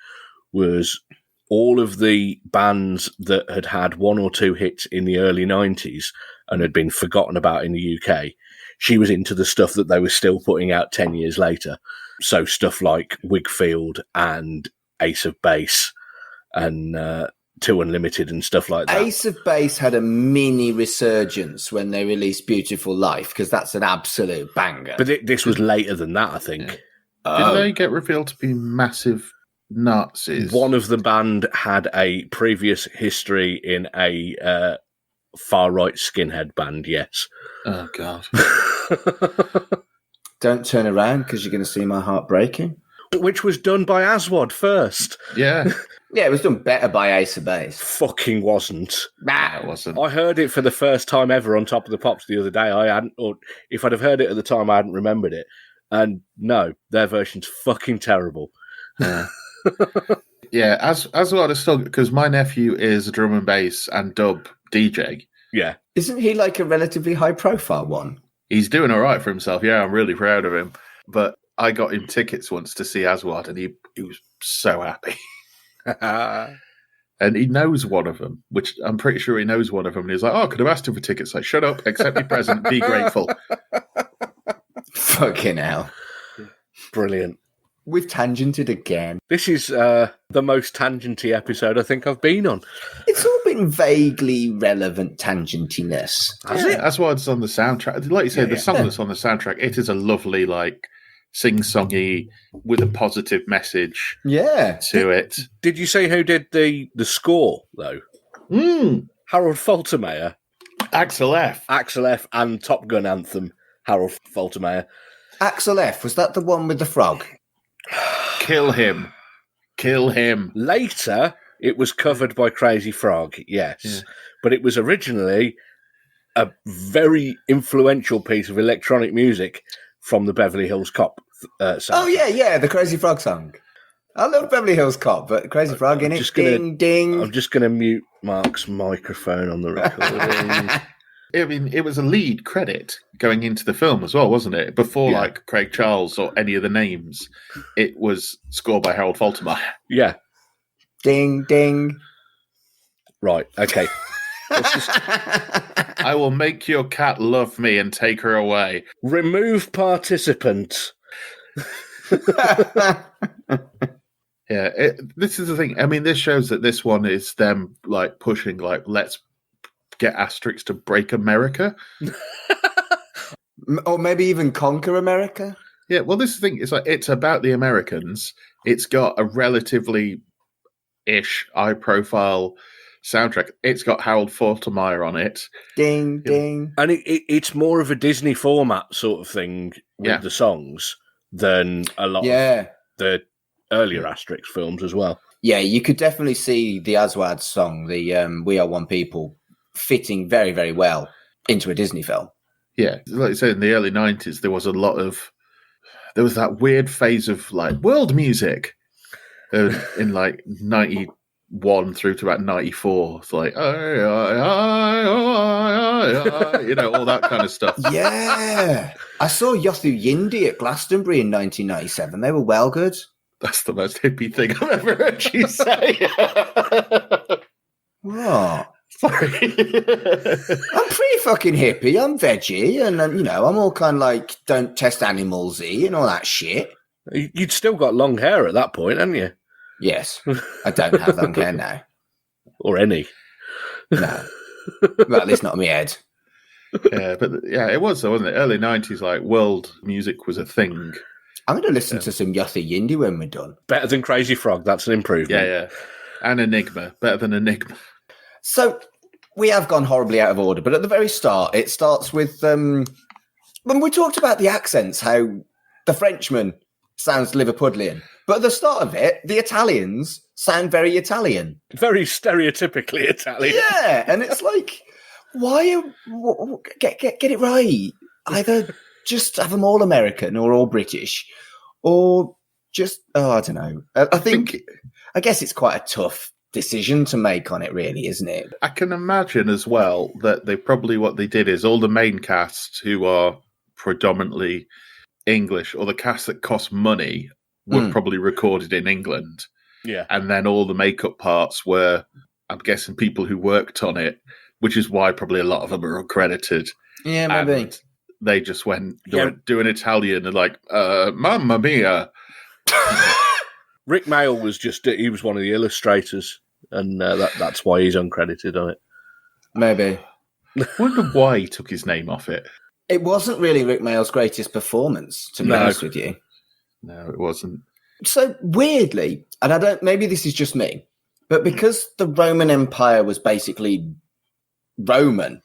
was all of the bands that had had one or two hits in the early 90s and had been forgotten about in the UK. She was into the stuff that they were still putting out 10 years later. So stuff like Wigfield and Ace of Base and Two Unlimited and stuff like that. Ace of Base had a mini resurgence when they released Beautiful Life, because that's an absolute banger. But this was later than that, I think. Did they get revealed to be massive Nazis? One of the band had a previous history in a far-right skinhead band, yes. Oh, God. Don't turn around because you're going to see my heart breaking. Which was done by Aswad first. Yeah. Yeah, it was done better by Ace of Base. Fucking wasn't. Nah, it wasn't. I heard it for the first time ever on Top of the Pops the other day. I hadn't, or if I'd have heard it at the time, I hadn't remembered it. And no, their version's fucking terrible. Yeah. Yeah, as well as still, because my nephew is a drum and bass and dub DJ. Yeah. Isn't he like a relatively high-profile one? He's doing all right for himself. Yeah, I'm really proud of him. But I got him tickets once to see Aswad, and he was so happy. And he knows one of them, which I'm pretty sure he knows one of them. And he's like, "Oh, I could have asked him for tickets." Like, shut up, accept your present, be grateful. Fucking hell. Brilliant. We've tangented again. This is the most tangenty episode I think I've been on. It's all been vaguely relevant tangentiness. Has it? That's why it's on the soundtrack. Like you said, the song that's on the soundtrack, it is a lovely, like, sing-songy with a positive message to it. Did you say who did the score, though? Harold Faltermeyer. Axel F. Axel F. and Top Gun anthem, Harold Faltermeyer. Axel F, was that the one with the frog? Kill him. Kill him. Later, it was covered by Crazy Frog, yes. Yeah. But it was originally a very influential piece of electronic music from the Beverly Hills Cop song. Oh, yeah, the Crazy Frog song. I love Beverly Hills Cop, but Crazy Frog in it. Ding. I'm just going to mute Mark's microphone on the recording. I mean, it was a lead credit going into the film as well, wasn't it? Before, like, Craig Charles or any of the names, it was scored by Harold Faltermeyer. Yeah. Ding. Right, okay. I will make your cat love me and take her away. Remove participant. Yeah, this is the thing. I mean, this shows that this one is them, like, pushing, like, let's get Asterix to break America. Or maybe even conquer America. Yeah, well, this is the thing. It's like, it's about the Americans. It's got a relatively-ish high-profile soundtrack. It's got Harold Faltermeyer on it. Ding. And it's more of a Disney format sort of thing with the songs than a lot of the earlier Asterix films as well. Yeah, you could definitely see the Aswad song, the We Are One People, fitting very, very well into a Disney film. Yeah, like I said, in the early 90s, there was that weird phase of, like, world music in, like, 91 through to about 94. It's like, all that kind of stuff. Yeah. I saw Yothu Yindi at Glastonbury in 1997. They were well good. That's the most hippie thing I've ever heard you say. What? Sorry. I'm pretty fucking hippie. I'm veggie, and I'm all kind of like don't test animals-y and all that shit. You'd still got long hair at that point, hadn't you? Yes, I don't have long hair now, or any. No, well, at least not on my head. Yeah, but it was, wasn't it? Early 90s, like, world music was a thing. I'm going to listen to some Yothu Yindi when we're done. Better than Crazy Frog. That's an improvement. Yeah. And Enigma. Better than Enigma. So we have gone horribly out of order, but at the very start, it starts with when we talked about the accents, how the Frenchman sounds Liverpudlian, but at the start of it, the Italians sound very Italian, very stereotypically Italian. Yeah, and it's like, get it right. Either just have them all American or all British, or just I don't know. I guess it's quite a tough decision to make on it, really, isn't it? I can imagine as well that what they did is all the main casts who are predominantly English, or the cast that cost money, were probably recorded in England. Yeah. And then all the makeup parts were, I'm guessing, people who worked on it, which is why probably a lot of them are uncredited. Yeah, maybe. And they just went doing Italian and like, Mamma Mia. Rick Mayall he was one of the illustrators, and that's why he's uncredited on it. Maybe. I wonder why he took his name off it. It wasn't really Rick Mayall's greatest performance, to be honest with you. No, it wasn't. So weirdly, and maybe this is just me, but because the Roman Empire was basically Roman,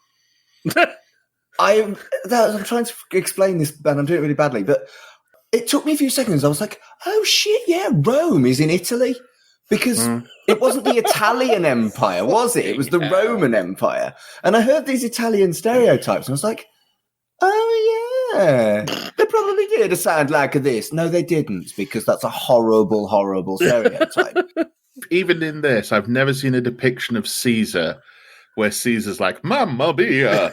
I'm trying to explain this, and I'm doing it really badly, but it took me a few seconds. I was like, oh shit, yeah, Rome is in Italy. Because it wasn't the Italian Empire, was it? It was the Roman Empire. And I heard these Italian stereotypes, and I was like, oh yeah, they probably did sound like this. No, they didn't, because that's a horrible, horrible stereotype. Even in this, I've never seen a depiction of Caesar where Caesar's like, Mamma mia,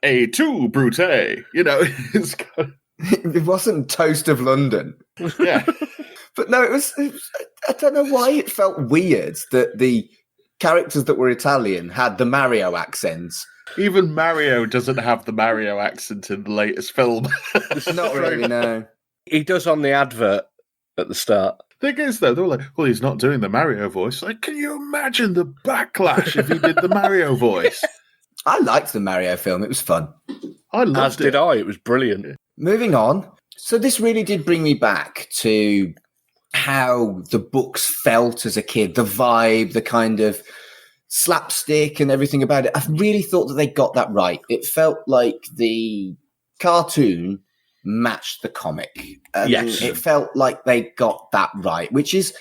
a tu brute. You know, it wasn't Toast of London. Yeah. But no, it was, I don't know why it felt weird that the characters that were Italian had the Mario accents. Even Mario doesn't have the Mario accent in the latest film. Not really, no. He does on the advert at the start. Thing is, though, they were like, well, he's not doing the Mario voice. Like, can you imagine the backlash if he did the Mario voice? I liked the Mario film. It was fun. I loved it. As did I. It was brilliant. Moving on. So this really did bring me back to how the books felt as a kid, the vibe, the kind of slapstick and everything about it. I really thought that they got that right. It felt like the cartoon matched the comic. Yes. It felt like they got that right, which is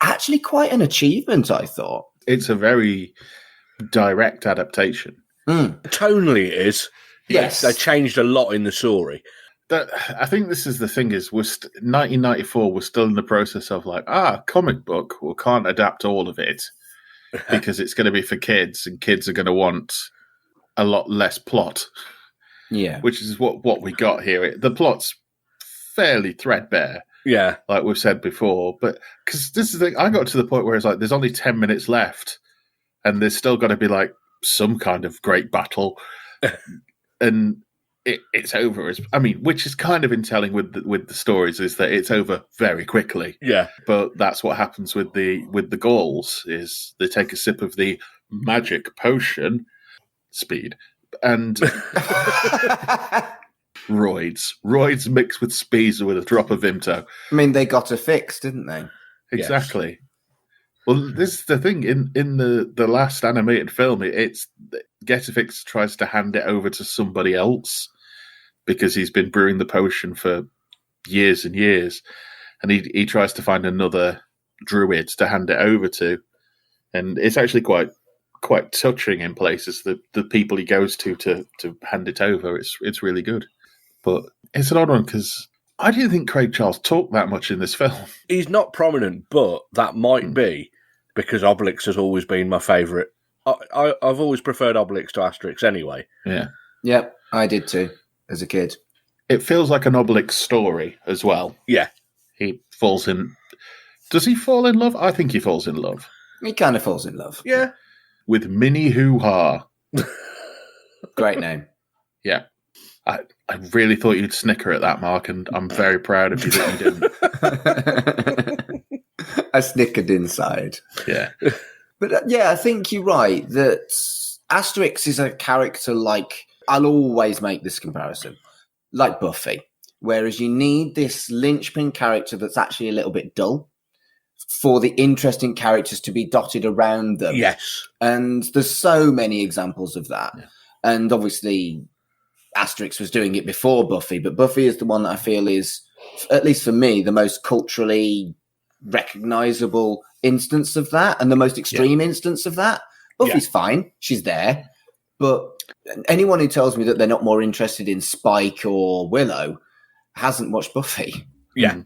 actually quite an achievement, I thought. It's a very direct adaptation. Tonally it is. Yes. They changed a lot in the story. I think this is the thing is 1994 we're still in the process of like, comic book, we can't adapt all of it because it's going to be for kids and kids are going to want a lot less plot. Yeah. Which is what we got here. The plot's fairly threadbare. Yeah. Like we've said before. But because this is the thing, I got to the point where it's like there's only 10 minutes left and there's still got to be like some kind of great battle. And it's over. Which is kind of in telling with the stories is that it's over very quickly. Yeah. But that's what happens with the Gauls is they take a sip of the magic potion, speed, and roids mixed with speeds with a drop of Vimto. I mean, they got a fix, didn't they? Exactly. Yes. Well, this is the thing in the last animated film. It's Getafix tries to hand it over to somebody else because he's been brewing the potion for years and years, and he tries to find another druid to hand it over to, and it's actually quite touching in places. The people he goes to hand it over, it's really good, but it's an odd one because I didn't think Craig Charles talked that much in this film. He's not prominent, but that might be because Obelix has always been my favourite. I've always preferred Obelix to Asterix anyway. Yeah. Yep, I did too, as a kid. It feels like an Obelix story as well. Yeah. He falls in... Does he fall in love? I think he falls in love. He kind of falls in love. Yeah. With Minnie Hoo-Ha. Great name. Yeah. I really thought you'd snicker at that, Mark, and I'm very proud of you that you didn't. I snickered inside. Yeah. But I think you're right that Asterix is a character like, I'll always make this comparison, like Buffy, whereas you need this linchpin character that's actually a little bit dull for the interesting characters to be dotted around them. Yes. And there's so many examples of that. Yeah. And obviously Asterix was doing it before Buffy, but Buffy is the one that I feel is, at least for me, the most culturally recognizable instance of that and the most extreme instance of that. Buffy's fine. She's there. But anyone who tells me that they're not more interested in Spike or Willow hasn't watched Buffy. Yeah.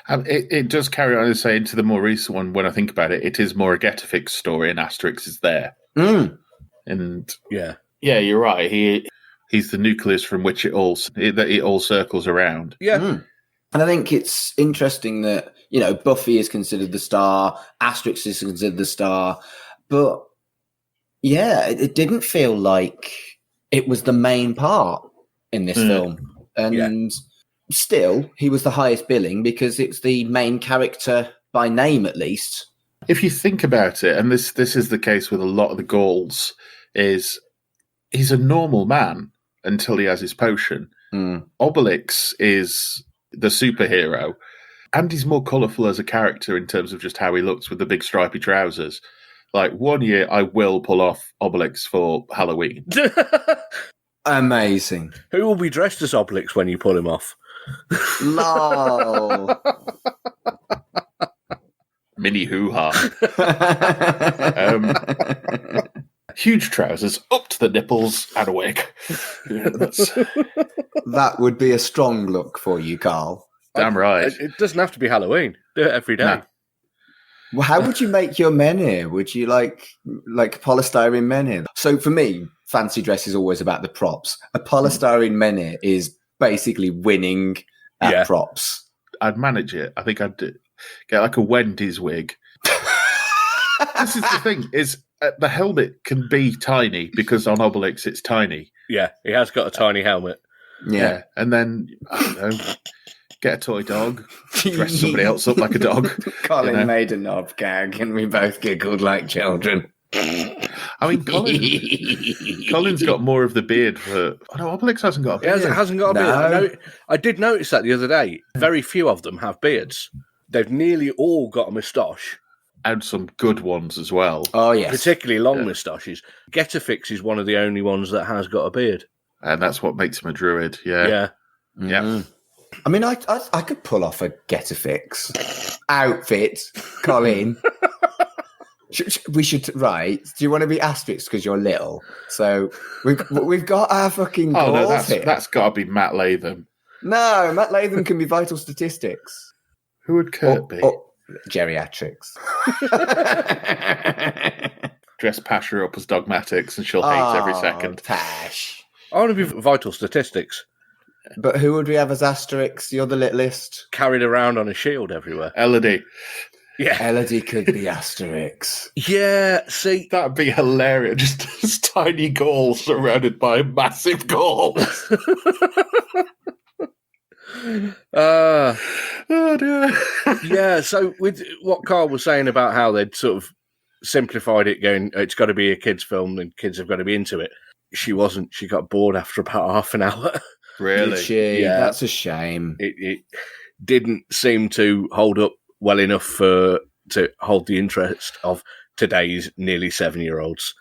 It does carry on and say into the more recent one, when I think about it, it is more a Getafix story and Asterix is there. And yeah, you're right. He's the nucleus from which it all circles around. Yeah. And I think it's interesting that, Buffy is considered the star, Asterix is considered the star, but it didn't feel like it was the main part in this film. And still, he was the highest billing because it's the main character by name, at least. If you think about it, and this is the case with a lot of the Gauls, is he's a normal man until he has his potion. Obelix is the superhero, and he's more colourful as a character in terms of just how he looks with the big stripy trousers. Like, one year I will pull off Obelix for Halloween. Amazing. Who will be dressed as Obelix when you pull him off? Lol. Mini hoo-ha. Huge trousers up to the nipples and a wig. Yeah, that would be a strong look for you, Carl. Damn right. It doesn't have to be Halloween. Do it every day. No. Well, how would you make your menhir? Would you like polystyrene menhir? So for me, fancy dress is always about the props. A polystyrene menhir is basically winning at props. I'd manage it. I think I'd get like a Wendy's wig. This is the thing, is the helmet can be tiny because on Obelix it's tiny. Yeah, he has got a tiny helmet. Yeah. And then, I don't know, get a toy dog, dress somebody else up like a dog. Colin made a knob gag and we both giggled like children. I mean, Colin's got more of the beard for... Oh, no, Obelix hasn't got a beard. He hasn't got a beard. I did notice that the other day. Very few of them have beards. They've nearly all got a moustache. And some good ones as well. Oh, yes. Particularly long moustaches. Getafix is one of the only ones that has got a beard. And that's what makes him a druid, yeah. Yeah. Yeah. I mean, I could pull off a Getafix outfit, Colin. We should, right? Do you want to be Asterix because you're little? So we've got our fucking goals here. That's got to be Matt Latham. No, Matt Latham can be vital statistics. Who would Kurt be? Geriatrics. Dress Pasha up as Dogmatics and she'll hate every second. Tash. I want to be vital statistics. But who would we have as Asterix? You're the littlest. Carried around on a shield everywhere. Elodie. Yeah. Elodie could be Asterix. Yeah, see. That'd be hilarious. Just tiny galls surrounded by massive galls. Oh dear. Yeah, so with what Carl was saying about how they'd sort of simplified it, going, it's got to be a kid's film and kids have got to be into it. She wasn't. She got bored after about half an hour. Really? Did she? Yeah. That's a shame. It didn't seem to hold up well enough to hold the interest of today's nearly 7-year-olds.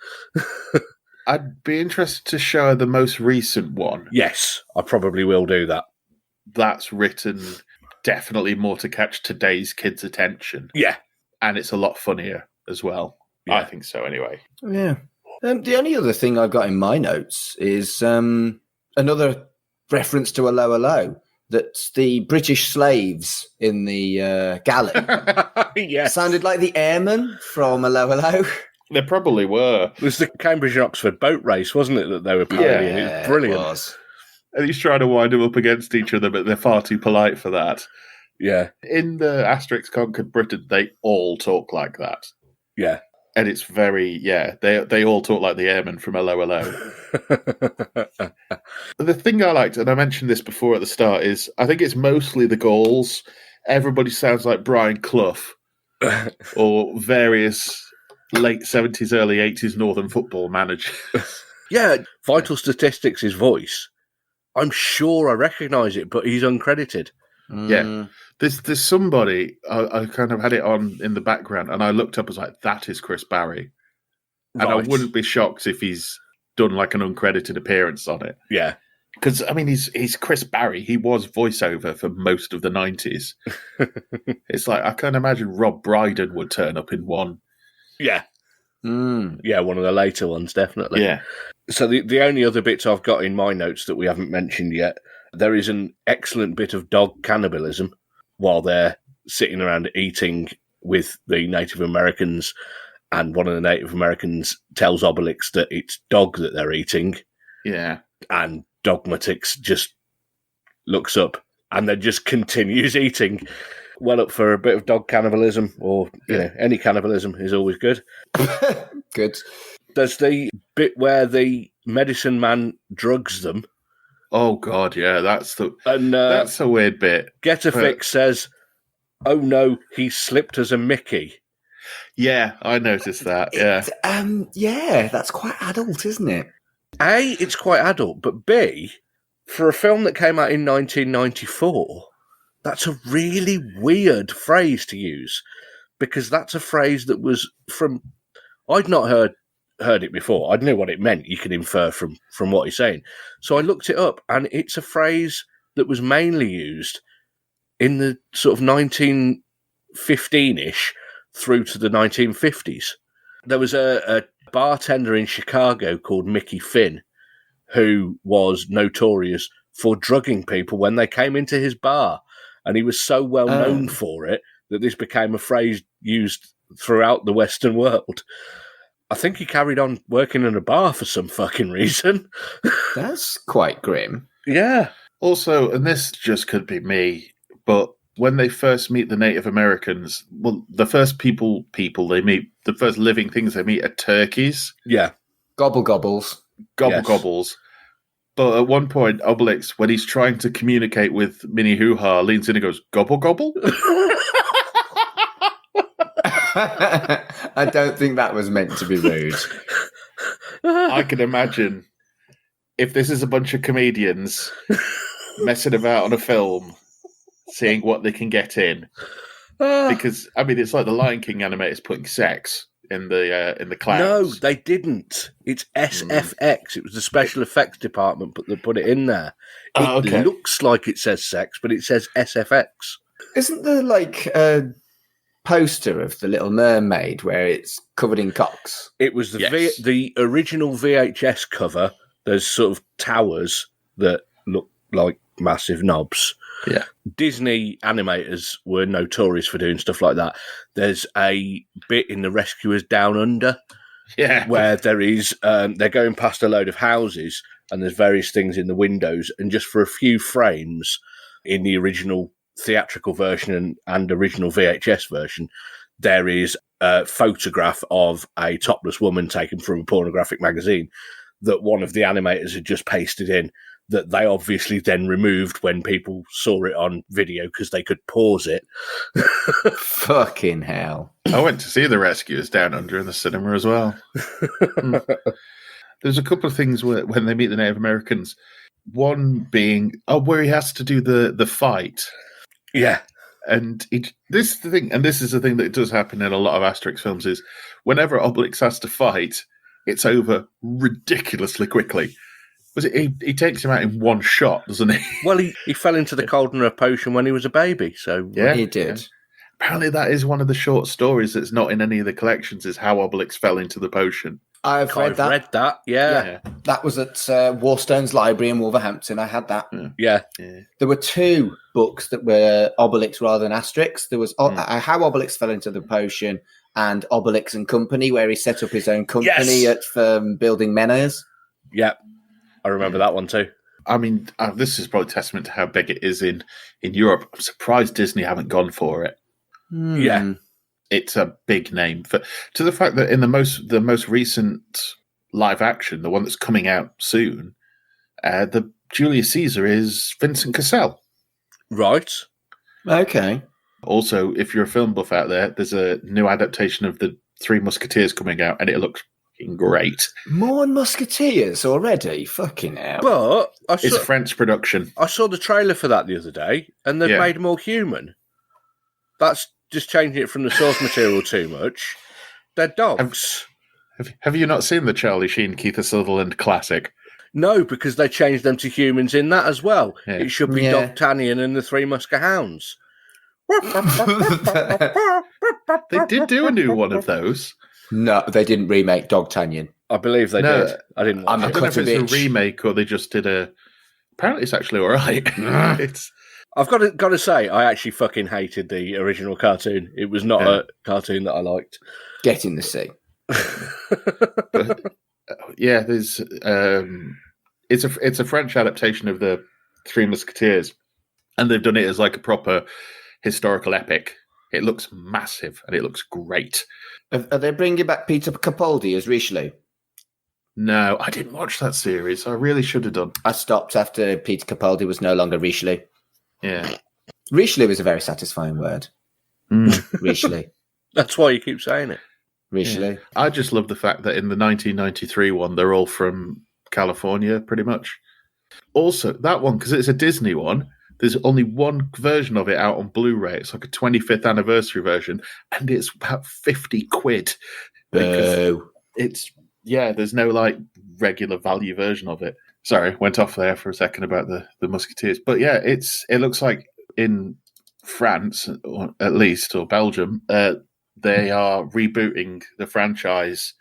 I'd be interested to show her the most recent one. Yes, I probably will do that. That's written definitely more to catch today's kids' attention. Yeah. And it's a lot funnier as well. Yeah. I think so anyway. Yeah. The only other thing I've got in my notes is another reference to a low. That's the British slaves in the galley. Yes. Sounded like the airmen from a low. There probably were. It was the Cambridge and Oxford boat race, wasn't it, that they were parodying? Yeah, it was brilliant. It was. And he's trying to wind them up against each other, but they're far too polite for that. Yeah. In the Asterix Conquered Britain, they all talk like that. Yeah. And it's very, they all talk like the airmen from LOLO. The thing I liked, and I mentioned this before at the start, is I think it's mostly the Gauls. Everybody sounds like Brian Clough or various late 70s, early 80s Northern football managers. Yeah, Vital Statistics' voice. I'm sure I recognise it, but he's uncredited. Yeah. There's somebody, I kind of had it on in the background, and I looked up, I was like, that is Chris Barry. And I wouldn't be shocked if he's done like an uncredited appearance on it. Yeah. Because, I mean, he's Chris Barry. He was voiceover for most of the 90s. It's like, I can't imagine Rob Brydon would turn up in one. Yeah. Yeah, one of the later ones, definitely. Yeah. So the only other bits I've got in my notes that we haven't mentioned yet, there is an excellent bit of dog cannibalism while they're sitting around eating with the Native Americans, and one of the Native Americans tells Obelix that it's dog that they're eating. Yeah. And Dogmatics just looks up and then just continues eating. Well up for a bit of dog cannibalism, or any cannibalism is always good. Good. There's the bit where the medicine man drugs them. Oh God, yeah, that's a weird bit. Getafix says, "Oh no, he slipped as a Mickey." Yeah, I noticed that. Yeah, yeah, that's quite adult, isn't it? A, it's quite adult, but B, for a film that came out in 1994, that's a really weird phrase to use, because that's a phrase that was from... I'd not heard heard it before. I knew what it meant. You could infer from what he's saying. So I looked it up, and it's a phrase that was mainly used in the sort of 1915-ish through to the 1950s. There was a bartender in Chicago called Mickey Finn who was notorious for drugging people when they came into his bar. And he was so well known for it that this became a phrase used throughout the Western world. I think he carried on working in a bar for some fucking reason. That's quite grim. Yeah. Also, and this just could be me, but when they first meet the Native Americans, well, the first people they meet, the first living things they meet are turkeys. Yeah. Gobble gobbles. Gobbles. But at one point, Obelix, when he's trying to communicate with Minnie Hoo-Ha, leans in and goes, gobble gobble? I don't think that was meant to be rude. I can imagine if this is a bunch of comedians messing about on a film, seeing what they can get in. Because, I mean, it's like the Lion King animators putting sex in the clouds. No, they didn't. It's SFX. It was the special effects department that put it in there. It looks like it says sex, but it says SFX. Isn't there like a poster of the Little Mermaid where it's covered in cocks? It was the original VHS cover. There's sort of towers that look like massive knobs. Yeah. Disney animators were notorious for doing stuff like that. There's a bit in The Rescuers Down Under where there is they're going past a load of houses and there's various things in the windows, and just for a few frames in the original theatrical version and original VHS version, there is a photograph of a topless woman taken from a pornographic magazine that one of the animators had just pasted in, that they obviously then removed when people saw it on video because they could pause it. Fucking hell. I went to see The Rescuers Down Under in the cinema as well. There's a couple of things when they meet the Native Americans. One being, where he has to do the fight. Yeah. And this is the thing that does happen in a lot of Asterix films, is whenever Obelix has to fight, it's over ridiculously quickly. He takes him out in one shot, doesn't he? Well, he fell into the cauldron of potion when he was a baby, so... Yeah, he did. Yeah. Apparently that is one of the short stories that's not in any of the collections, is how Obelix fell into the potion. I've read that, yeah. That was at Warstone's Library in Wolverhampton. I had that. Yeah. There were two books that were Obelix rather than Asterix. There was How Obelix Fell into the Potion and Obelix and Company, where he set up his own company at building menhirs. Yeah. I remember that one too. I mean, this is probably testament to how big it is in Europe. I'm surprised Disney haven't gone for it. Yeah. It's a big name to the fact that in the most recent live action, the one that's coming out soon, the Julius Caesar is Vincent Cassel. Right. Okay. Also, if you're a film buff out there, there's a new adaptation of the Three Musketeers coming out, and it looks great. More Musketeers already? Fucking hell. But it's a French production. I saw the trailer for that the other day, and they've made them all human. That's just changing it from the source material too much. They're dogs. Have you not seen the Charlie Sheen, Keith Sutherland classic? No, because they changed them to humans in that as well. Yeah. It should be D'Artagnan and the Three Muskehounds. They did do a new one of those. No, they didn't remake D'Artagnan. I believe they did. I didn't watch I don't know if it's a remake or they just did a... Apparently it's actually all right. I've got to say, I actually fucking hated the original cartoon. It was not a cartoon that I liked. Get in the sea. But, there's it's a French adaptation of the Three Musketeers, and they've done it as like a proper historical epic. It looks massive and it looks great. Are they bringing back Peter Capaldi as Richelieu? No, I didn't watch that series. I really should have done. I stopped after Peter Capaldi was no longer Richelieu. Yeah. Richelieu is a very satisfying word. Richelieu. That's why you keep saying it. Richelieu. Yeah. I just love the fact that in the 1993 one, they're all from California, pretty much. Also, that one, because it's a Disney one, there's only one version of it out on Blu-ray. It's like a 25th anniversary version, and it's about 50 quid. Boo. It's Yeah, there's no like regular value version of it. Sorry, went off there for a second about the Musketeers. But yeah, it looks like in France, or at least, or Belgium, they are rebooting the franchise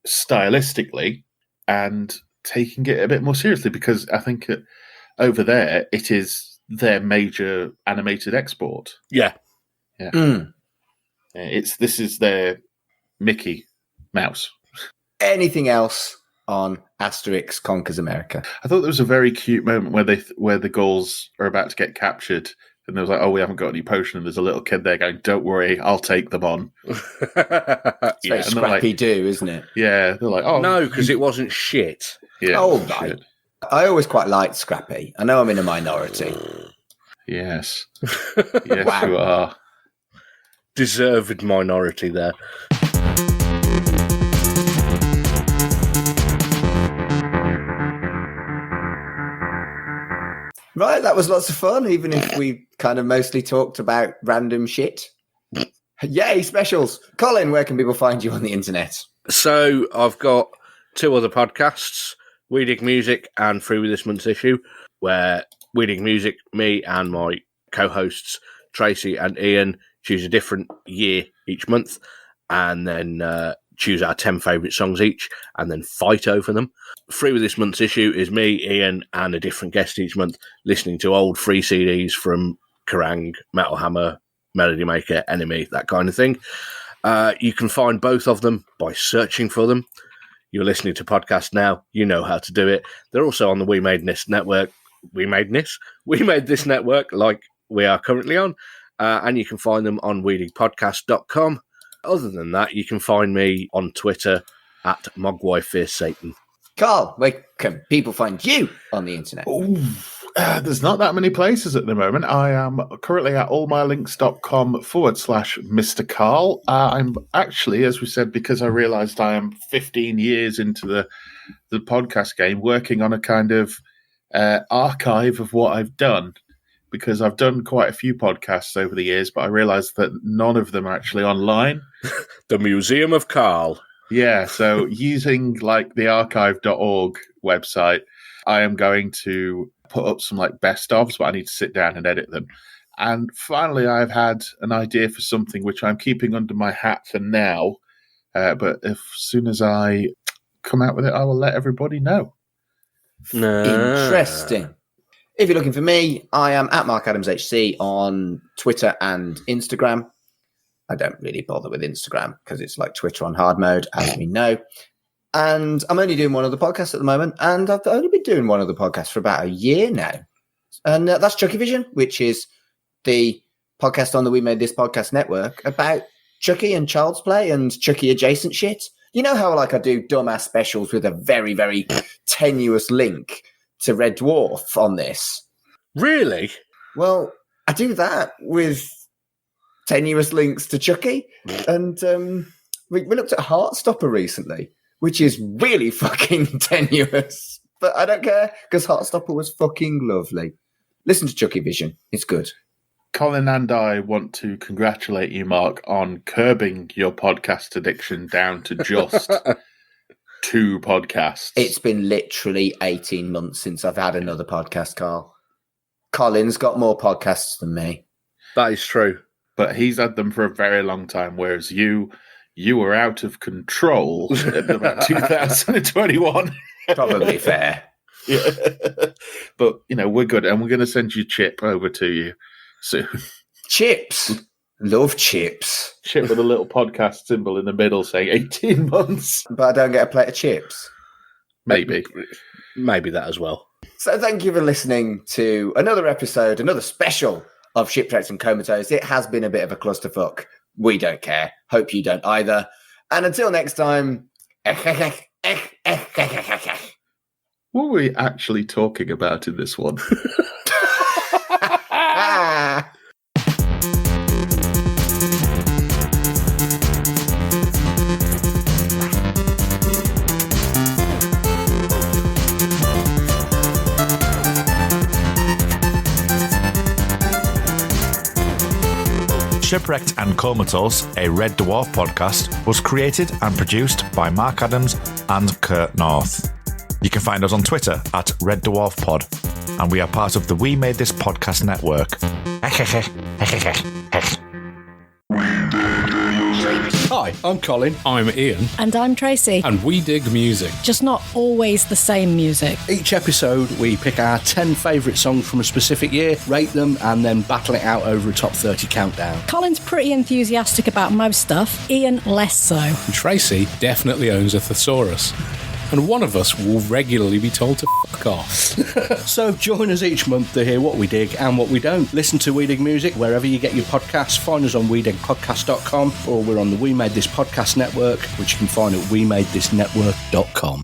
stylistically and taking it a bit more seriously, because I think over there it is their major animated export. Yeah. This is their Mickey Mouse. Anything else on Asterix Conquers America? I thought there was a very cute moment where the Gauls are about to get captured, and there was like, oh, we haven't got any potion, and there's a little kid there going, don't worry, I'll take them on. It's very Scrappy-Doo, isn't it? Yeah, they're like, oh. No, because it wasn't shit. Yeah, oh, right. I always quite liked Scrappy. I know I'm in a minority. Yes. Yes, wow. You are. Deserved minority there. Right, that was lots of fun, even if we kind of mostly talked about random shit. Yay, specials. Colin, where can people find you on the internet? So I've got 2 other podcasts, We Dig Music and Free With This Month's Issue, where We Dig Music, me and my co-hosts, Tracy and Ian, choose a different year each month and then choose our 10 favourite songs each and then fight over them. Free With This Month's Issue is me, Ian, and a different guest each month listening to old free CDs from Kerrang, Metal Hammer, Melody Maker, Enemy, that kind of thing. You can find both of them by searching for them. You're listening to podcasts now. You know how to do it. They're also on the We Made This network. We Made This network, like we are currently on. And you can find them on weedingpodcast.com. Other than that, you can find me on Twitter at MogwaiFearSatan. Carl, where can people find you on the internet? There's not that many places at the moment. I am currently at allmylinks.com/Mr. Carl. I'm actually, as we said, because I realised I am 15 years into the podcast game, working on a kind of archive of what I've done, because I've done quite a few podcasts over the years, but I realised that none of them are actually online. The Museum of Carl. Yeah, so using like the archive.org website, I am going to put up some like best ofs, but I need to sit down and edit them. And finally, I've had an idea for something which I'm keeping under my hat for now. But as soon as I come out with it, I will let everybody know. Interesting. If you're looking for me, I am at MarkAdamsHC on Twitter and Instagram. I don't really bother with Instagram because it's like Twitter on hard mode, as we know. And I'm only doing one other podcast at the moment, and I've only been doing one other podcast for about a year now. And that's Chucky Vision, which is the podcast on the We Made This Podcast network about Chucky and Child's Play and Chucky adjacent shit. You know how like I do dumbass specials with a very, very tenuous link to Red Dwarf on this? Really? Well, I do that with tenuous links to Chucky. And we looked at Heartstopper recently, which is really fucking tenuous. But I don't care, because Heartstopper was fucking lovely. Listen to Chucky Vision. It's good. Colin and I want to congratulate you, Mark, on curbing your podcast addiction down to just 2 podcasts. It's been literally 18 months since I've had another podcast, Carl. Colin's got more podcasts than me. That is true. But he's had them for a very long time, whereas you were out of control in about 2021. Probably fair. Yeah. But, we're good, and we're going to send you Chip over to you soon. Chips. Love chips. Chip with a little podcast symbol in the middle saying 18 months. But I don't get a plate of chips. Maybe that as well. So thank you for listening to another episode, another special of Shipwrecked and Comatose. It has been a bit of a clusterfuck. We don't care. Hope you don't either. And until next time... What were we actually talking about in this one? Shipwrecked and Comatose, a Red Dwarf podcast, was created and produced by Mark Adams and Kurt North. You can find us on Twitter at Red Dwarf Pod, and we are part of the We Made This Podcast Network. Hi, I'm Colin. I'm Ian. And I'm Tracy. And we dig music. Just not always the same music. Each episode, we pick our 10 favourite songs from a specific year, rate them, and then battle it out over a top 30 countdown. Colin's pretty enthusiastic about most stuff, Ian less so. And Tracy definitely owns a thesaurus. And one of us will regularly be told to fuck off. So join us each month to hear what we dig and what we don't. Listen to We Dig Music wherever you get your podcasts. Find us on wedigpodcast.com, or we're on the We Made This Podcast Network, which you can find at wemadethisnetwork.com.